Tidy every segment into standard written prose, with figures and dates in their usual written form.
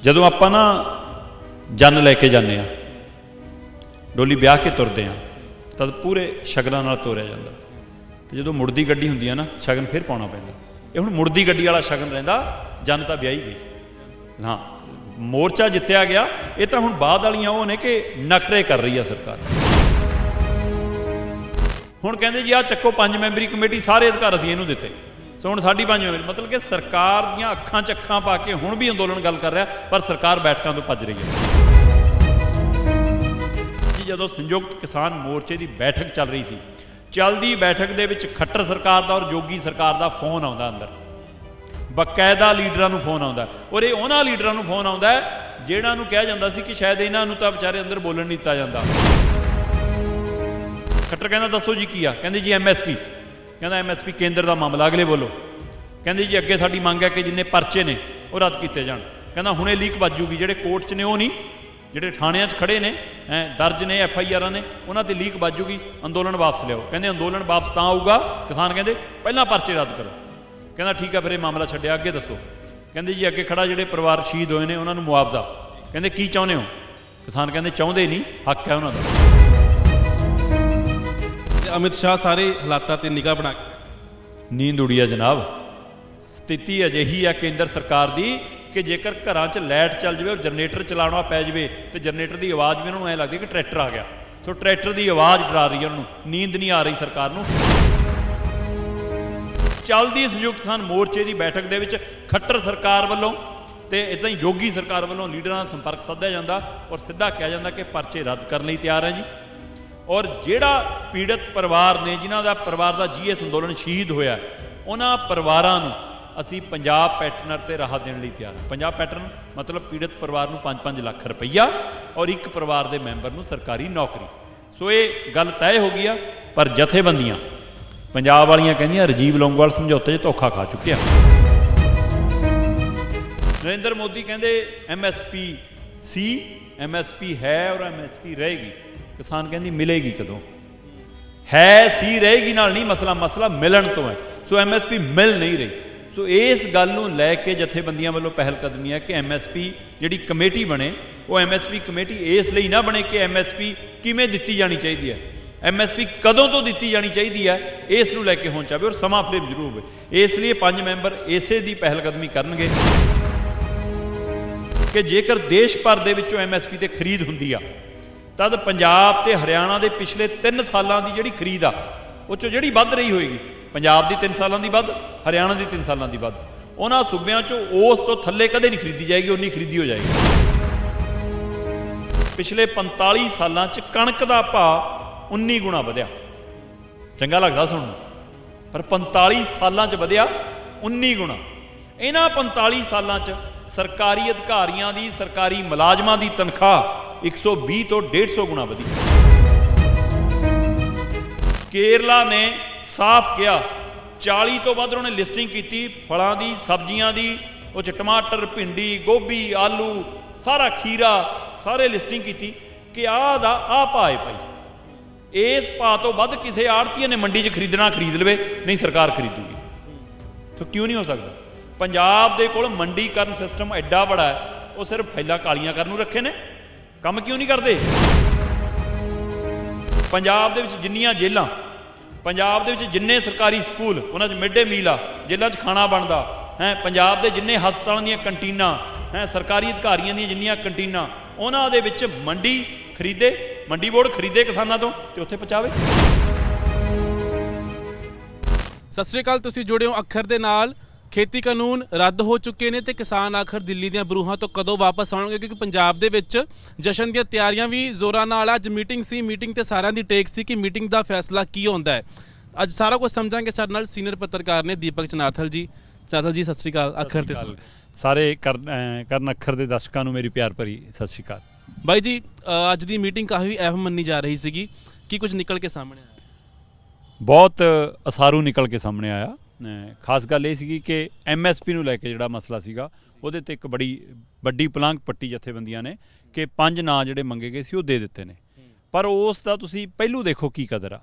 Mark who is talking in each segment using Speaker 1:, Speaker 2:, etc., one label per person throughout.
Speaker 1: ਜਦੋਂ ਆਪਾਂ ਨਾ ਜਨ ਲੈ ਕੇ ਜਾਂਦੇ ਆ, ਡੋਲੀ ਵਿਆਹ ਕੇ ਤੁਰਦੇ ਆ, ਤਦ ਪੂਰੇ ਸ਼ਗਨਾਂ ਨਾਲ ਤੋਰਿਆ ਜਾਂਦਾ। ਤੇ ਜਦੋਂ ਮੁੜਦੀ ਗੱਡੀ ਹੁੰਦੀ ਆ ਨਾ, ਸ਼ਗਨ ਫਿਰ ਪਾਉਣਾ ਪੈਂਦਾ। ਇਹ ਹੁਣ ਮੁੜਦੀ ਗੱਡੀ ਵਾਲਾ ਸ਼ਗਨ ਰਹਿੰਦਾ, ਜਨ ਤਾਂ ਵਿਆਹੀ ਗਈ। ਹਾਂ, ਮੋਰਚਾ ਜਿੱਤਿਆ ਗਿਆ। ਇਹ ਤਾਂ ਹੁਣ ਬਾਅਦ ਵਾਲੀਆਂ ਉਹ ਨੇ ਕਿ ਨਖਰੇ ਕਰ ਰਹੀ ਆ ਸਰਕਾਰ। ਹੁਣ ਕਹਿੰਦੇ ਜੀ ਆਹ ਚੱਕੋ 5 ਮੈਂਬਰੀ ਕਮੇਟੀ, ਸਾਰੇ ਅਧਿਕਾਰ ਅਸੀਂ ਇਹਨੂੰ ਦਿੱਤੇ। ਸੋ ਹੁਣ ਸਾਡੀ 5 ਮੈਂਬਰੀ, ਮਤਲਬ ਕਿ ਸਰਕਾਰ ਦੀਆਂ ਅੱਖਾਂ 'ਚ ਅੱਖਾਂ ਪਾ ਕੇ ਹੁਣ ਵੀ ਅੰਦੋਲਨ ਗੱਲ ਕਰ ਰਿਹਾ, ਪਰ ਸਰਕਾਰ ਬੈਠਕਾਂ ਤੋਂ ਭੱਜ ਰਹੀ ਹੈ। ਜੀ ਜਦੋਂ ਸੰਯੁਕਤ ਕਿਸਾਨ ਮੋਰਚੇ ਦੀ ਬੈਠਕ ਚੱਲ ਰਹੀ ਸੀ, ਚੱਲਦੀ ਬੈਠਕ ਦੇ ਵਿੱਚ ਖੱਟਰ ਸਰਕਾਰ ਦਾ ਔਰ ਜੋਗੀ ਸਰਕਾਰ ਦਾ ਫੋਨ ਆਉਂਦਾ ਅੰਦਰ, ਬਕਾਇਦਾ ਲੀਡਰਾਂ ਨੂੰ ਫੋਨ ਆਉਂਦਾ। ਔਰ ਇਹ ਉਹਨਾਂ ਲੀਡਰਾਂ ਨੂੰ ਫੋਨ ਆਉਂਦਾ ਜਿਹਨਾਂ ਨੂੰ ਕਿਹਾ ਜਾਂਦਾ ਸੀ ਕਿ ਸ਼ਾਇਦ ਇਹਨਾਂ ਨੂੰ ਤਾਂ ਵਿਚਾਰੇ ਅੰਦਰ ਬੋਲਣ ਨਹੀਂ ਦਿੱਤਾ ਜਾਂਦਾ। ਖੱਟਰ ਕਹਿੰਦਾ ਦੱਸੋ ਜੀ ਕੀ ਆ? ਕਹਿੰਦੇ ਜੀ MSP। ਕਹਿੰਦਾ MSP ਕੇਂਦਰ ਦਾ ਮਾਮਲਾ, ਅਗਲੇ ਬੋਲੋ। ਕਹਿੰਦੇ ਜੀ ਅੱਗੇ ਸਾਡੀ ਮੰਗ ਹੈ ਕਿ ਜਿੰਨੇ ਪਰਚੇ ਨੇ ਉਹ ਰੱਦ ਕੀਤੇ ਜਾਣ। ਕਹਿੰਦਾ ਹੁਣੇ ਲੀਕ ਵੱਜੂਗੀ, ਜਿਹੜੇ ਕੋਰਟ 'ਚ ਨੇ ਉਹ ਨਹੀਂ, ਜਿਹੜੇ ਥਾਣਿਆਂ 'ਚ ਖੜੇ ਨੇ, ਦਰਜ ਨੇ FIRਾਂ ਨੇ, ਉਹਨਾਂ 'ਤੇ ਲੀਕ ਵੱਜੂਗੀ, ਅੰਦੋਲਨ ਵਾਪਸ ਲਿਆਓ। ਕਹਿੰਦੇ ਅੰਦੋਲਨ ਵਾਪਸ ਤਾਂ ਆਊਗਾ, ਕਿਸਾਨ ਕਹਿੰਦੇ ਪਹਿਲਾਂ ਪਰਚੇ ਰੱਦ ਕਰੋ। ਕਹਿੰਦਾ ਠੀਕ ਆ, ਫਿਰ ਇਹ ਮਾਮਲਾ ਛੱਡਿਆ, ਅੱਗੇ ਦੱਸੋ। ਕਹਿੰਦੇ ਜੀ ਅੱਗੇ ਖੜਾ ਜਿਹੜੇ ਪਰਿਵਾਰ ਸ਼ਹੀਦ ਹੋਏ ਨੇ ਉਹਨਾਂ ਨੂੰ ਮੁਆਵਜ਼ਾ। ਕਹਿੰਦੇ ਕੀ ਚਾਹੁੰਦੇ ਹੋ? ਕਿਸਾਨ ਕਹਿੰਦੇ ਚਾਹੁੰਦੇ ਨਹੀਂ, ਹੱਕ ਹੈ ਉਹਨਾਂ ਦਾ।
Speaker 2: ਅਮਿਤ ਸ਼ਾਹ ਸਾਰੇ ਹਾਲਾਤਾਂ 'ਤੇ ਨਿਗਾਹ ਬਣਾ ਕੇ
Speaker 1: ਨੀਂਦ ਉੜੀ ਆ ਜਨਾਬ। ਸਥਿਤੀ ਅਜਿਹੀ ਆ ਕੇਂਦਰ ਸਰਕਾਰ ਦੀ ਕਿ ਜੇਕਰ ਘਰਾਂ 'ਚ ਲਾਈਟ ਚੱਲ ਜਾਵੇ ਔਰ ਜਨਰੇਟਰ ਚਲਾਉਣਾ ਪੈ ਜਾਵੇ ਤੇ ਜਨਰੇਟਰ ਦੀ ਆਵਾਜ਼ ਵੀ ਉਹਨਾਂ ਨੂੰ ਐਂ ਲੱਗਦੀ ਕਿ ਟਰੈਕਟਰ ਆ ਗਿਆ। ਸੋ ਟਰੈਕਟਰ ਦੀ ਆਵਾਜ਼ ਡਰਾ ਰਹੀ ਹੈ ਉਹਨਾਂ ਨੂੰ, ਨੀਂਦ ਨਹੀਂ ਆ ਰਹੀ ਸਰਕਾਰ ਨੂੰ। ਚੱਲਦੀ ਸੰਯੁਕਤ ਕਿਸਾਨ ਮੋਰਚੇ ਦੀ ਬੈਠਕ ਦੇ ਵਿੱਚ ਖੱਟਰ ਸਰਕਾਰ ਵੱਲੋਂ ਤੇ ਇੱਦਾਂ ਹੀ ਜੋਗੀ ਸਰਕਾਰ ਵੱਲੋਂ ਲੀਡਰਾਂ ਨਾਲ ਸੰਪਰਕ ਸਾਧਿਆ ਜਾਂਦਾ ਔਰ ਸਿੱਧਾ ਕਿਹਾ ਜਾਂਦਾ ਕਿ ਪਰਚੇ ਰੱਦ ਕਰਨ ਲਈ ਤਿਆਰ ਹੈ ਜੀ। ਔਰ ਜਿਹੜਾ ਪੀੜਤ ਪਰਿਵਾਰ ਨੇ, ਜਿਨ੍ਹਾਂ ਦਾ ਪਰਿਵਾਰ ਦਾ GS ਅੰਦੋਲਨ ਸ਼ਹੀਦ ਹੋਇਆ, ਉਹਨਾਂ ਪਰਿਵਾਰਾਂ ਨੂੰ ਅਸੀਂ ਪੰਜਾਬ ਪੈਟਰਨਰ ਤੇ ਰਾਹਤ ਦੇਣ ਲਈ ਤਿਆਰ ਹਾਂ। ਪੰਜਾਬ ਪੈਟਰਨ ਮਤਲਬ ਪੀੜਤ ਪਰਿਵਾਰ ਨੂੰ 5-5 ਲੱਖ ਰੁਪਈਆ ਔਰ ਇੱਕ ਪਰਿਵਾਰ ਦੇ ਮੈਂਬਰ ਨੂੰ ਸਰਕਾਰੀ ਨੌਕਰੀ। ਸੋ ਇਹ ਗੱਲ ਤੈਅ ਹੋ ਗਈ ਆ। ਪਰ ਜਥੇਬੰਦੀਆਂ ਪੰਜਾਬ ਵਾਲੀਆਂ ਕਹਿੰਦੀਆਂ ਰਾਜੀਵ ਲੌਂਗੋਵਾਲ ਸਮਝੌਤੇ 'ਚ ਧੋਖਾ ਖਾ ਚੁੱਕਿਆ। ਨਰਿੰਦਰ ਮੋਦੀ ਕਹਿੰਦੇ MSP ਸੀ, MSP ਹੈ ਔਰ MSP ਰਹੇਗੀ। ਕਿਸਾਨ ਕਹਿੰਦੀ ਮਿਲੇਗੀ ਕਦੋਂ? ਹੈ ਸੀ ਰਹੇਗੀ ਨਾਲ ਨਹੀਂ ਮਸਲਾ, ਮਸਲਾ ਮਿਲਣ ਤੋਂ ਹੈ। ਸੋ MSP ਮਿਲ ਨਹੀਂ ਰਹੀ। ਸੋ ਇਸ ਗੱਲ ਨੂੰ ਲੈ ਕੇ ਜਥੇਬੰਦੀਆਂ ਵੱਲੋਂ ਪਹਿਲ ਕਦਮੀ ਹੈ ਕਿ MSP ਜਿਹੜੀ ਕਮੇਟੀ ਬਣੇ, ਉਹ MSP ਕਮੇਟੀ ਇਸ ਲਈ ਨਾ ਬਣੇ ਕਿ MSP ਕਿਵੇਂ ਦਿੱਤੀ ਜਾਣੀ ਚਾਹੀਦੀ ਹੈ, MSP ਕਦੋਂ ਤੋਂ ਦਿੱਤੀ ਜਾਣੀ ਚਾਹੀਦੀ ਹੈ, ਇਸ ਨੂੰ ਲੈ ਕੇ ਹੋਣ ਚਾਹੇ ਔਰ ਸਮਾਂ ਫਰੇਮ ਜ਼ਰੂਰ ਹੋਵੇ। ਇਸ ਲਈ 5 ਮੈਂਬਰ ਇਸੇ ਦੀ ਪਹਿਲ ਕਦਮੀ ਕਰਨਗੇ ਕਿ ਜੇਕਰ ਦੇਸ਼ ਭਰ ਦੇ ਵਿੱਚੋਂ MSP ਤੇ ਖਰੀਦ ਹੁੰਦੀ ਆ, ਤਦ ਪੰਜਾਬ ਤੇ ਹਰਿਆਣਾ ਦੇ ਪਿਛਲੇ 3 ਸਾਲਾਂ ਦੀ ਜਿਹੜੀ ਖਰੀਦ ਆ, ਉਹ 'ਚੋਂ ਜਿਹੜੀ ਵੱਧ ਰਹੀ ਹੋਏਗੀ, ਪੰਜਾਬ ਦੀ 3 ਸਾਲਾਂ ਦੀ ਵੱਧ, ਹਰਿਆਣਾ ਦੀ 3 ਸਾਲਾਂ ਦੀ ਵੱਧ, ਉਹਨਾਂ ਸੂਬਿਆਂ 'ਚੋਂ ਉਸ ਤੋਂ ਥੱਲੇ ਕਦੇ ਨਹੀਂ ਖਰੀਦੀ ਜਾਏਗੀ, ਉਨੀ ਖਰੀਦੀ ਹੋ ਜਾਏਗੀ। ਪਿਛਲੇ 45 ਸਾਲਾਂ 'ਚ ਕਣਕ ਦਾ ਭਾਅ 19 ਗੁਣਾ ਵਧਿਆ। ਚੰਗਾ ਲੱਗਦਾ ਸੁਣਨ ਨੂੰ, ਪਰ 45 ਸਾਲਾਂ 'ਚ ਵਧਿਆ 19 ਗੁਣਾ। ਇਹਨਾਂ 45 ਸਾਲਾਂ 'ਚ ਸਰਕਾਰੀ ਅਧਿਕਾਰੀਆਂ ਦੀ, ਸਰਕਾਰੀ ਮੁਲਾਜ਼ਮਾਂ ਦੀ ਤਨਖਾਹ 120 ਤੋਂ 150 ਗੁਣਾ ਵਧੀ। ਕੇਰਲਾ ਨੇ ਸਾਫ਼ ਕਿਹਾ, 40 ਤੋਂ ਵੱਧ ਉਹਨੇ ਲਿਸਟਿੰਗ ਕੀਤੀ ਫਲਾਂ ਦੀ, ਸਬਜ਼ੀਆਂ ਦੀ, ਉਹ 'ਚ ਟਮਾਟਰ, ਭਿੰਡੀ, ਗੋਭੀ, ਆਲੂ, ਸਾਰਾ ਖੀਰਾ, ਸਾਰੇ ਲਿਸਟਿੰਗ ਕੀਤੀ ਕਿ ਆਹ ਦਾ ਆਹ ਭਾਅ ਭਾਈ। ਇਸ ਭਾਅ ਤੋਂ ਵੱਧ ਕਿਸੇ ਆੜ੍ਹਤੀਏ ਨੇ ਮੰਡੀ 'ਚ ਖਰੀਦਣਾ ਖਰੀਦ ਲਵੇ, ਨਹੀਂ ਸਰਕਾਰ ਖਰੀਦੂਗੀ। ਤਾਂ ਕਿਉਂ ਨਹੀਂ ਹੋ ਸਕਦਾ? ਪੰਜਾਬ ਦੇ ਕੋਲ ਮੰਡੀਕਰਨ ਸਿਸਟਮ ਐਡਾ ਬੜਾ ਹੈ, ਉਹ ਸਿਰਫ ਫੈਲਾਂ ਕਾਲੀਆਂ ਕਰਨ ਨੂੰ ਰੱਖੇ ਨੇ, ਕੰਮ ਕਿਉਂ ਨਹੀਂ ਕਰਦੇ? ਪੰਜਾਬ ਦੇ ਵਿੱਚ ਜਿੰਨੀਆਂ ਜੇਲ੍ਹਾਂ, ਪੰਜਾਬ ਦੇ ਵਿੱਚ ਜਿੰਨੇ ਸਰਕਾਰੀ ਸਕੂਲ, ਉਹਨਾਂ 'ਚ ਮਿਡ ਡੇ ਮੀਲ ਆ, ਜੇਲ੍ਹਾਂ 'ਚ ਖਾਣਾ ਬਣਦਾ ਹੈ। ਪੰਜਾਬ ਦੇ ਜਿੰਨੇ ਹਸਪਤਾਲਾਂ ਦੀਆਂ ਕੰਟੀਨਾਂ ਹੈ, ਸਰਕਾਰੀ ਅਧਿਕਾਰੀਆਂ ਦੀਆਂ ਜਿੰਨੀਆਂ ਕੰਟੀਨਾਂ, ਉਹਨਾਂ ਦੇ ਵਿੱਚ ਮੰਡੀ ਖਰੀਦੇ, ਮੰਡੀ ਬੋਰਡ ਖਰੀਦੇ ਕਿਸਾਨਾਂ ਤੋਂ ਤੇ ਉੱਥੇ ਪਹੁੰਚਾਵੇ।
Speaker 2: ਸਤਿ ਸ਼੍ਰੀ ਅਕਾਲ, ਤੁਸੀਂ ਜੁੜੇ ਹੋ ਅੱਖਰ ਦੇ ਨਾਲ। ਖੇਤੀ ਕਾਨੂੰਨ ਰੱਦ ਹੋ ਚੁੱਕੇ ਨੇ ਤੇ ਕਿਸਾਨ ਆਖਰ ਦਿੱਲੀ ਦੀਆਂ ਬਰੂਹਾਂ ਤੋਂ ਕਦੋਂ ਵਾਪਸ ਆਉਣਗੇ, ਕਿਉਂਕਿ ਪੰਜਾਬ ਦੇ ਵਿੱਚ ਜਸ਼ਨ ਦੀਆਂ ਤਿਆਰੀਆਂ ਵੀ ਜ਼ੋਰਾਂ ਨਾਲ। ਅੱਜ ਮੀਟਿੰਗ ਸੀ, ਮੀਟਿੰਗ ਤੇ ਸਾਰਿਆਂ ਦੀ ਟੇਕ ਸੀ ਕਿ ਮੀਟਿੰਗ ਦਾ ਫੈਸਲਾ ਕੀ ਹੁੰਦਾ ਹੈ। ਅੱਜ ਸਾਰਾ ਕੁਝ ਸਮਝਾਂਗੇ। ਸਾਡੇ ਨਾਲ ਸੀਨੀਅਰ ਪੱਤਰਕਾਰ ਨੇ ਦੀਪਕ ਚਨਾਰਥਲ ਜੀ। ਚਨਾਰਥਲ ਜੀ ਸਤਿ ਸ਼੍ਰੀ ਅਕਾਲ। ਅੱਖਰ ਤੇ
Speaker 1: ਸਾਰੇ ਕਰਨ ਅੱਖਰ ਦੇ ਦਰਸ਼ਕਾਂ ਨੂੰ ਮੇਰੀ ਪਿਆਰ ਭਰੀ ਸਤਿ ਸ਼੍ਰੀ ਅਕਾਲ।
Speaker 2: ਬਾਈ ਜੀ, ਅੱਜ ਦੀ ਮੀਟਿੰਗ ਕਾਫੀ ਅਹਿਮ ਮੰਨੀ ਜਾ ਰਹੀ ਸੀਗੀ, ਕੀ ਕੁਝ ਨਿਕਲ ਕੇ ਸਾਹਮਣੇ ਆਇਆ?
Speaker 1: ਬਹੁਤ ਅਸਾਰੂ ਨਿਕਲ ਕੇ ਸਾਹਮਣੇ ਆਇਆ। ਖਾਸ ਗੱਲ ਇਹ ਸੀਗੀ ਕਿ MSP ਨੂੰ ਲੈ ਕੇ ਜਿਹੜਾ ਮਸਲਾ ਸੀਗਾ, ਉਹਦੇ 'ਤੇ ਇੱਕ ਬੜੀ ਵੱਡੀ ਪਲਾਂਘ ਪੱਟੀ ਜਥੇਬੰਦੀਆਂ ਨੇ ਕਿ 5 ਨਾਂ ਜਿਹੜੇ ਮੰਗੇ ਗਏ ਸੀ ਉਹ ਦੇ ਦਿੱਤੇ ਨੇ। ਪਰ ਉਸ ਦਾ ਤੁਸੀਂ ਪਹਿਲੂ ਦੇਖੋ ਕੀ ਕਦਰ ਆ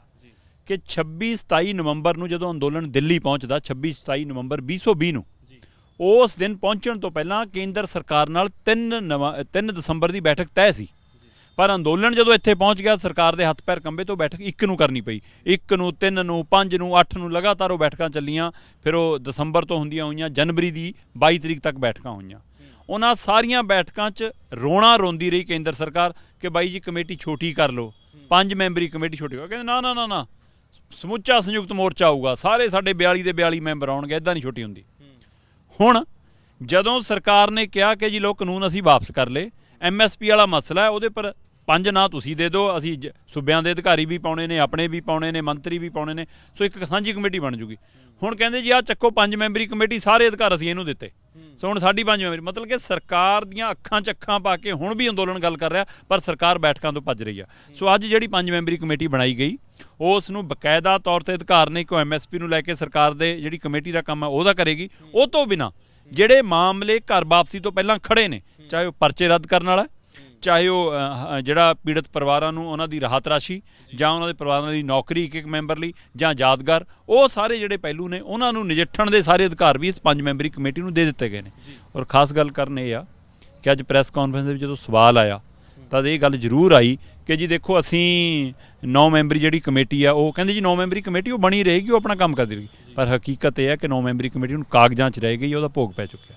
Speaker 1: ਕਿ 26-27 ਨਵੰਬਰ ਨੂੰ ਜਦੋਂ ਅੰਦੋਲਨ ਦਿੱਲੀ ਪਹੁੰਚਦਾ, 26-27 ਨਵੰਬਰ 2020 ਨੂੰ, ਉਸ ਦਿਨ ਪਹੁੰਚਣ ਤੋਂ ਪਹਿਲਾਂ ਕੇਂਦਰ ਸਰਕਾਰ ਨਾਲ 3 ਦਸੰਬਰ ਦੀ ਬੈਠਕ ਤੈਅ ਸੀ, ਪਰ ਅੰਦੋਲਨ ਜਦੋਂ ਇੱਥੇ ਪਹੁੰਚ ਗਿਆ ਸਰਕਾਰ ਦੇ ਹੱਥ ਪੈਰ ਕੰਬੇ ਤੋਂ ਬੈਠਕ 1 ਨੂੰ ਕਰਨੀ ਪਈ। 1 ਨੂੰ 3 ਨੂੰ 5 ਨੂੰ 8 ਨੂੰ ਲਗਾਤਾਰ ਉਹ ਬੈਠਕਾਂ ਚੱਲੀਆਂ। ਫਿਰ ਉਹ ਦਸੰਬਰ ਤੋਂ ਹੁੰਦੀਆਂ ਹੋਈਆਂ ਜਨਵਰੀ ਦੀ 22 ਤਰੀਕ ਤੱਕ ਬੈਠਕਾਂ ਹੋਈਆਂ। ਉਹਨਾਂ ਸਾਰੀਆਂ ਬੈਠਕਾਂ 'ਚ ਰੋਣਾ ਰੋਂਦੀ ਰਹੀ ਕੇਂਦਰ ਸਰਕਾਰ ਕਿ ਬਾਈ ਜੀ ਕਮੇਟੀ ਛੋਟੀ ਕਰ ਲਓ, 5 ਮੈਂਬਰੀ ਕਮੇਟੀ ਛੋਟੀ ਹੋ। ਕਹਿੰਦੇ ਨਾ ਨਾ ਨਾ ਨਾ, ਸਮੁੱਚਾ ਸੰਯੁਕਤ ਮੋਰਚਾ ਆਊਗਾ, ਸਾਰੇ ਸਾਡੇ 42 ਦੇ 42 ਮੈਂਬਰ ਆਉਣਗੇ, ਇੱਦਾਂ ਨਹੀਂ ਛੋਟੀ ਹੁੰਦੀ। ਹੁਣ ਜਦੋਂ ਸਰਕਾਰ ਨੇ ਕਿਹਾ ਕਿ ਜੀ ਲੋ ਕਾਨੂੰਨ ਅਸੀਂ ਵਾਪਸ ਕਰ ਲਏ, MSP ਵਾਲਾ ਮਸਲਾ ਹੈ, ਉਹਦੇ ਪਰ 5 ਨਾਂ ਤੁਸੀਂ ਦੇ ਦਿਓ, ਅਸੀਂ ਸੂਬਿਆਂ ਦੇ ਅਧਿਕਾਰੀ ਵੀ ਪਾਉਣੇ ਨੇ, ਆਪਣੇ ਵੀ ਪਾਉਣੇ ਨੇ, ਮੰਤਰੀ ਵੀ ਪਾਉਣੇ ਨੇ, ਸੋ ਇੱਕ ਸਾਂਝੀ ਕਮੇਟੀ ਬਣ ਜੂਗੀ। ਹੁਣ ਕਹਿੰਦੇ ਜੀ ਆਹ ਚੱਕੋ 5 ਮੈਂਬਰੀ ਕਮੇਟੀ, ਸਾਰੇ ਅਧਿਕਾਰ ਅਸੀਂ ਇਹਨੂੰ ਦਿੱਤੇ, ਸੋ ਹੁਣ ਸਾਡੀ 5 ਮੈਂਬਰੀ। ਮਤਲਬ ਕਿ ਸਰਕਾਰ ਦੀਆਂ ਅੱਖਾਂ 'ਚ ਅੱਖਾਂ ਪਾ ਕੇ ਹੁਣ ਵੀ ਅੰਦੋਲਨ ਗੱਲ ਕਰ ਰਿਹਾ, ਪਰ ਸਰਕਾਰ ਬੈਠਕਾਂ ਤੋਂ ਭੱਜ ਰਹੀ ਆ। ਸੋ ਅੱਜ ਜਿਹੜੀ 5 ਮੈਂਬਰੀ ਕਮੇਟੀ ਬਣਾਈ ਗਈ, ਉਸ ਨੂੰ ਬਕਾਇਦਾ ਤੌਰ 'ਤੇ ਅਧਿਕਾਰ ਨੇ ਕਿ MSP ਨੂੰ ਲੈ ਕੇ ਸਰਕਾਰ ਦੇ ਜਿਹੜੀ ਕਮੇਟੀ ਦਾ ਕੰਮ ਹੈ ਉਹਦਾ ਕਰੇਗੀ। ਉਹ ਤੋਂ ਬਿਨਾਂ ਜਿਹੜੇ ਮਾਮਲੇ ਘਰ ਵਾਪਸੀ ਤੋਂ ਪਹਿਲਾਂ ਖੜੇ ਨੇ, ਚਾਹੇ ਉਹ ਪਰਚੇ ਰੱਦ ਕਰਨ ਵਾਲਾ, ਚਾਹੇ ਉਹ ਜਿਹੜਾ ਪੀੜਤ ਪਰਿਵਾਰਾਂ ਨੂੰ ਉਹਨਾਂ ਦੀ ਰਾਹਤ ਰਾਸ਼ੀ, ਜਾਂ ਉਹਨਾਂ ਦੇ ਪਰਿਵਾਰਾਂ ਦੀ ਨੌਕਰੀ ਇੱਕ ਮੈਂਬਰ ਲਈ, ਜਾਂ ਯਾਦਗਾਰ, ਉਹ ਸਾਰੇ ਜਿਹੜੇ ਪਹਿਲੂ ਨੇ ਉਹਨਾਂ ਨੂੰ ਨਜਿੱਠਣ ਦੇ ਸਾਰੇ ਅਧਿਕਾਰ ਵੀ ਇਸ 5 ਮੈਂਬਰੀ ਕਮੇਟੀ ਨੂੰ ਦੇ ਦਿੱਤੇ ਗਏ ਨੇ। ਔਰ ਖਾਸ ਗੱਲ ਕਰਨ ਇਹ ਆ ਕਿ ਅੱਜ ਪ੍ਰੈਸ ਕਾਨਫਰੰਸ ਦੇ ਵਿੱਚ ਜਦੋਂ ਸਵਾਲ ਆਇਆ ਤਦ ਇਹ ਗੱਲ ਜ਼ਰੂਰ ਆਈ ਕਿ ਜੀ ਦੇਖੋ ਅਸੀਂ 9 ਮੈਂਬਰੀ ਜਿਹੜੀ ਕਮੇਟੀ ਆ, ਉਹ ਕਹਿੰਦੇ ਜੀ 9 ਮੈਂਬਰੀ ਕਮੇਟੀ ਉਹ ਬਣੀ ਰਹੇਗੀ, ਉਹ ਆਪਣਾ ਕੰਮ ਕਰਦੀ ਰਹੇਗੀ। ਪਰ ਹਕੀਕਤ ਇਹ ਹੈ ਕਿ 9 ਮੈਂਬਰੀ ਕਮੇਟੀ ਹੁਣ ਕਾਗਜ਼ਾਂ 'ਚ ਰਹਿ ਗਈ, ਉਹਦਾ ਭੋਗ ਪੈ ਚੁੱਕਿਆ,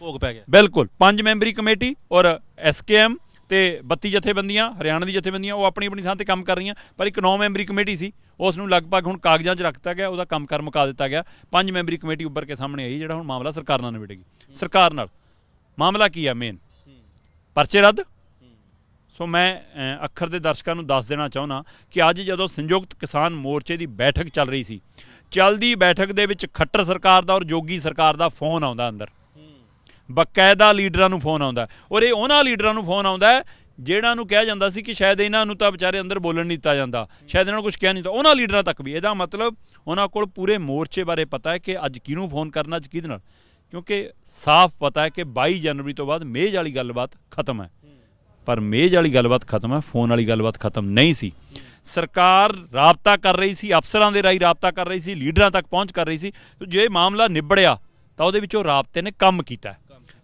Speaker 2: ਭੋਗ ਪੈ ਗਿਆ।
Speaker 1: ਬਿਲਕੁਲ 5 ਮੈਂਬਰੀ ਕਮੇਟੀ ਔਰ SKM ਤੇ 32 ਜਥੇਬੰਦੀਆਂ, ਹਰਿਆਣਾ ਦੀ ਜਥੇਬੰਦੀਆਂ, ਉਹ ਆਪਣੀ ਆਪਣੀ ਥਾਂ ਤੇ ਕੰਮ ਕਰ ਰਹੀਆਂ, ਪਰ ਇੱਕ 9 ਮੈਂਬਰੀ ਕਮੇਟੀ ਸੀ, ਉਸ ਨੂੰ ਲਗਭਗ ਹੁਣ ਕਾਗਜ਼ਾਂ 'ਚ ਰੱਖਤਾ ਗਿਆ, ਉਹਦਾ ਕੰਮ ਕਰ ਮੁਕਾ ਦਿੱਤਾ ਗਿਆ। 5 ਮੈਂਬਰੀ ਕਮੇਟੀ ਉੱਭਰ ਕੇ ਸਾਹਮਣੇ ਆਈ, ਜਿਹੜਾ ਹੁਣ ਮਾਮਲਾ ਸਰਕਾਰ ਨਾਲ ਨਿਬੜੇਗੀ। ਸਰਕਾਰ ਨਾਲ ਮਾਮਲਾ ਕੀ ਆ? ਮੇਨ ਪਰਚੇ ਰੱਦ। ਸੋ ਮੈਂ ਅੱਖਰ ਦੇ ਦਰਸ਼ਕਾਂ ਨੂੰ ਦੱਸ ਦੇਣਾ ਚਾਹੁੰਦਾ ਕਿ ਅੱਜ ਜਦੋਂ ਸੰਯੁਕਤ ਕਿਸਾਨ ਮੋਰਚੇ ਦੀ ਬੈਠਕ ਚੱਲ ਰਹੀ ਸੀ, ਚੱਲਦੀ ਬੈਠਕ ਦੇ ਵਿੱਚ ਖੱਟਰ ਸਰਕਾਰ ਦਾ ਔਰ ਜੋਗੀ ਸਰਕਾਰ ਦਾ ਫੋਨ ਆਉਂਦਾ ਅੰਦਰ, ਬਕਾਇਦਾ ਲੀਡਰਾਂ ਨੂੰ ਫੋਨ ਆਉਂਦਾ, ਔਰ ਇਹ ਉਹਨਾਂ ਲੀਡਰਾਂ ਨੂੰ ਫੋਨ ਆਉਂਦਾ ਜਿਹਨਾਂ ਨੂੰ ਕਿਹਾ ਜਾਂਦਾ ਸੀ ਕਿ ਸ਼ਾਇਦ ਇਹਨਾਂ ਨੂੰ ਤਾਂ ਵਿਚਾਰੇ ਅੰਦਰ ਬੋਲਣ ਨਹੀਂ ਦਿੱਤਾ ਜਾਂਦਾ, ਸ਼ਾਇਦ ਇਹਨਾਂ ਨੂੰ ਕੁਝ ਕਿਹਾ ਨਹੀਂ ਤਾਂ, ਉਹਨਾਂ ਲੀਡਰਾਂ ਤੱਕ ਵੀ। ਇਹਦਾ ਮਤਲਬ ਉਹਨਾਂ ਕੋਲ ਪੂਰੇ ਮੋਰਚੇ ਬਾਰੇ ਪਤਾ ਹੈ ਕਿ ਅੱਜ ਕਿਹਨੂੰ ਫੋਨ ਕਰਨਾ, ਅੱਜ ਕਿਹਦੇ ਨਾਲ, ਕਿਉਂਕਿ ਸਾਫ਼ ਪਤਾ ਹੈ ਕਿ 22 ਜਨਵਰੀ ਤੋਂ ਬਾਅਦ ਮੇਜ਼ ਵਾਲੀ ਗੱਲਬਾਤ ਖਤਮ ਹੈ। ਪਰ ਮੇਜ਼ ਵਾਲੀ ਗੱਲਬਾਤ ਖਤਮ ਹੈ, ਫੋਨ ਵਾਲੀ ਗੱਲਬਾਤ ਖਤਮ ਨਹੀਂ ਸੀ। ਸਰਕਾਰ ਰਾਬਤਾ ਕਰ ਰਹੀ ਸੀ, ਅਫਸਰਾਂ ਦੇ ਰਾਹੀਂ ਰਾਬਤਾ ਕਰ ਰਹੀ ਸੀ, ਲੀਡਰਾਂ ਤੱਕ ਪਹੁੰਚ ਕਰ ਰਹੀ ਸੀ। ਜੇ ਮਾਮਲਾ ਨਿਬੜਿਆ ਤਾਂ ਉਹਦੇ ਵਿੱਚ ਉਹ ਰਾਬਤੇ ਨੇ ਕੰਮ ਕੀਤਾ।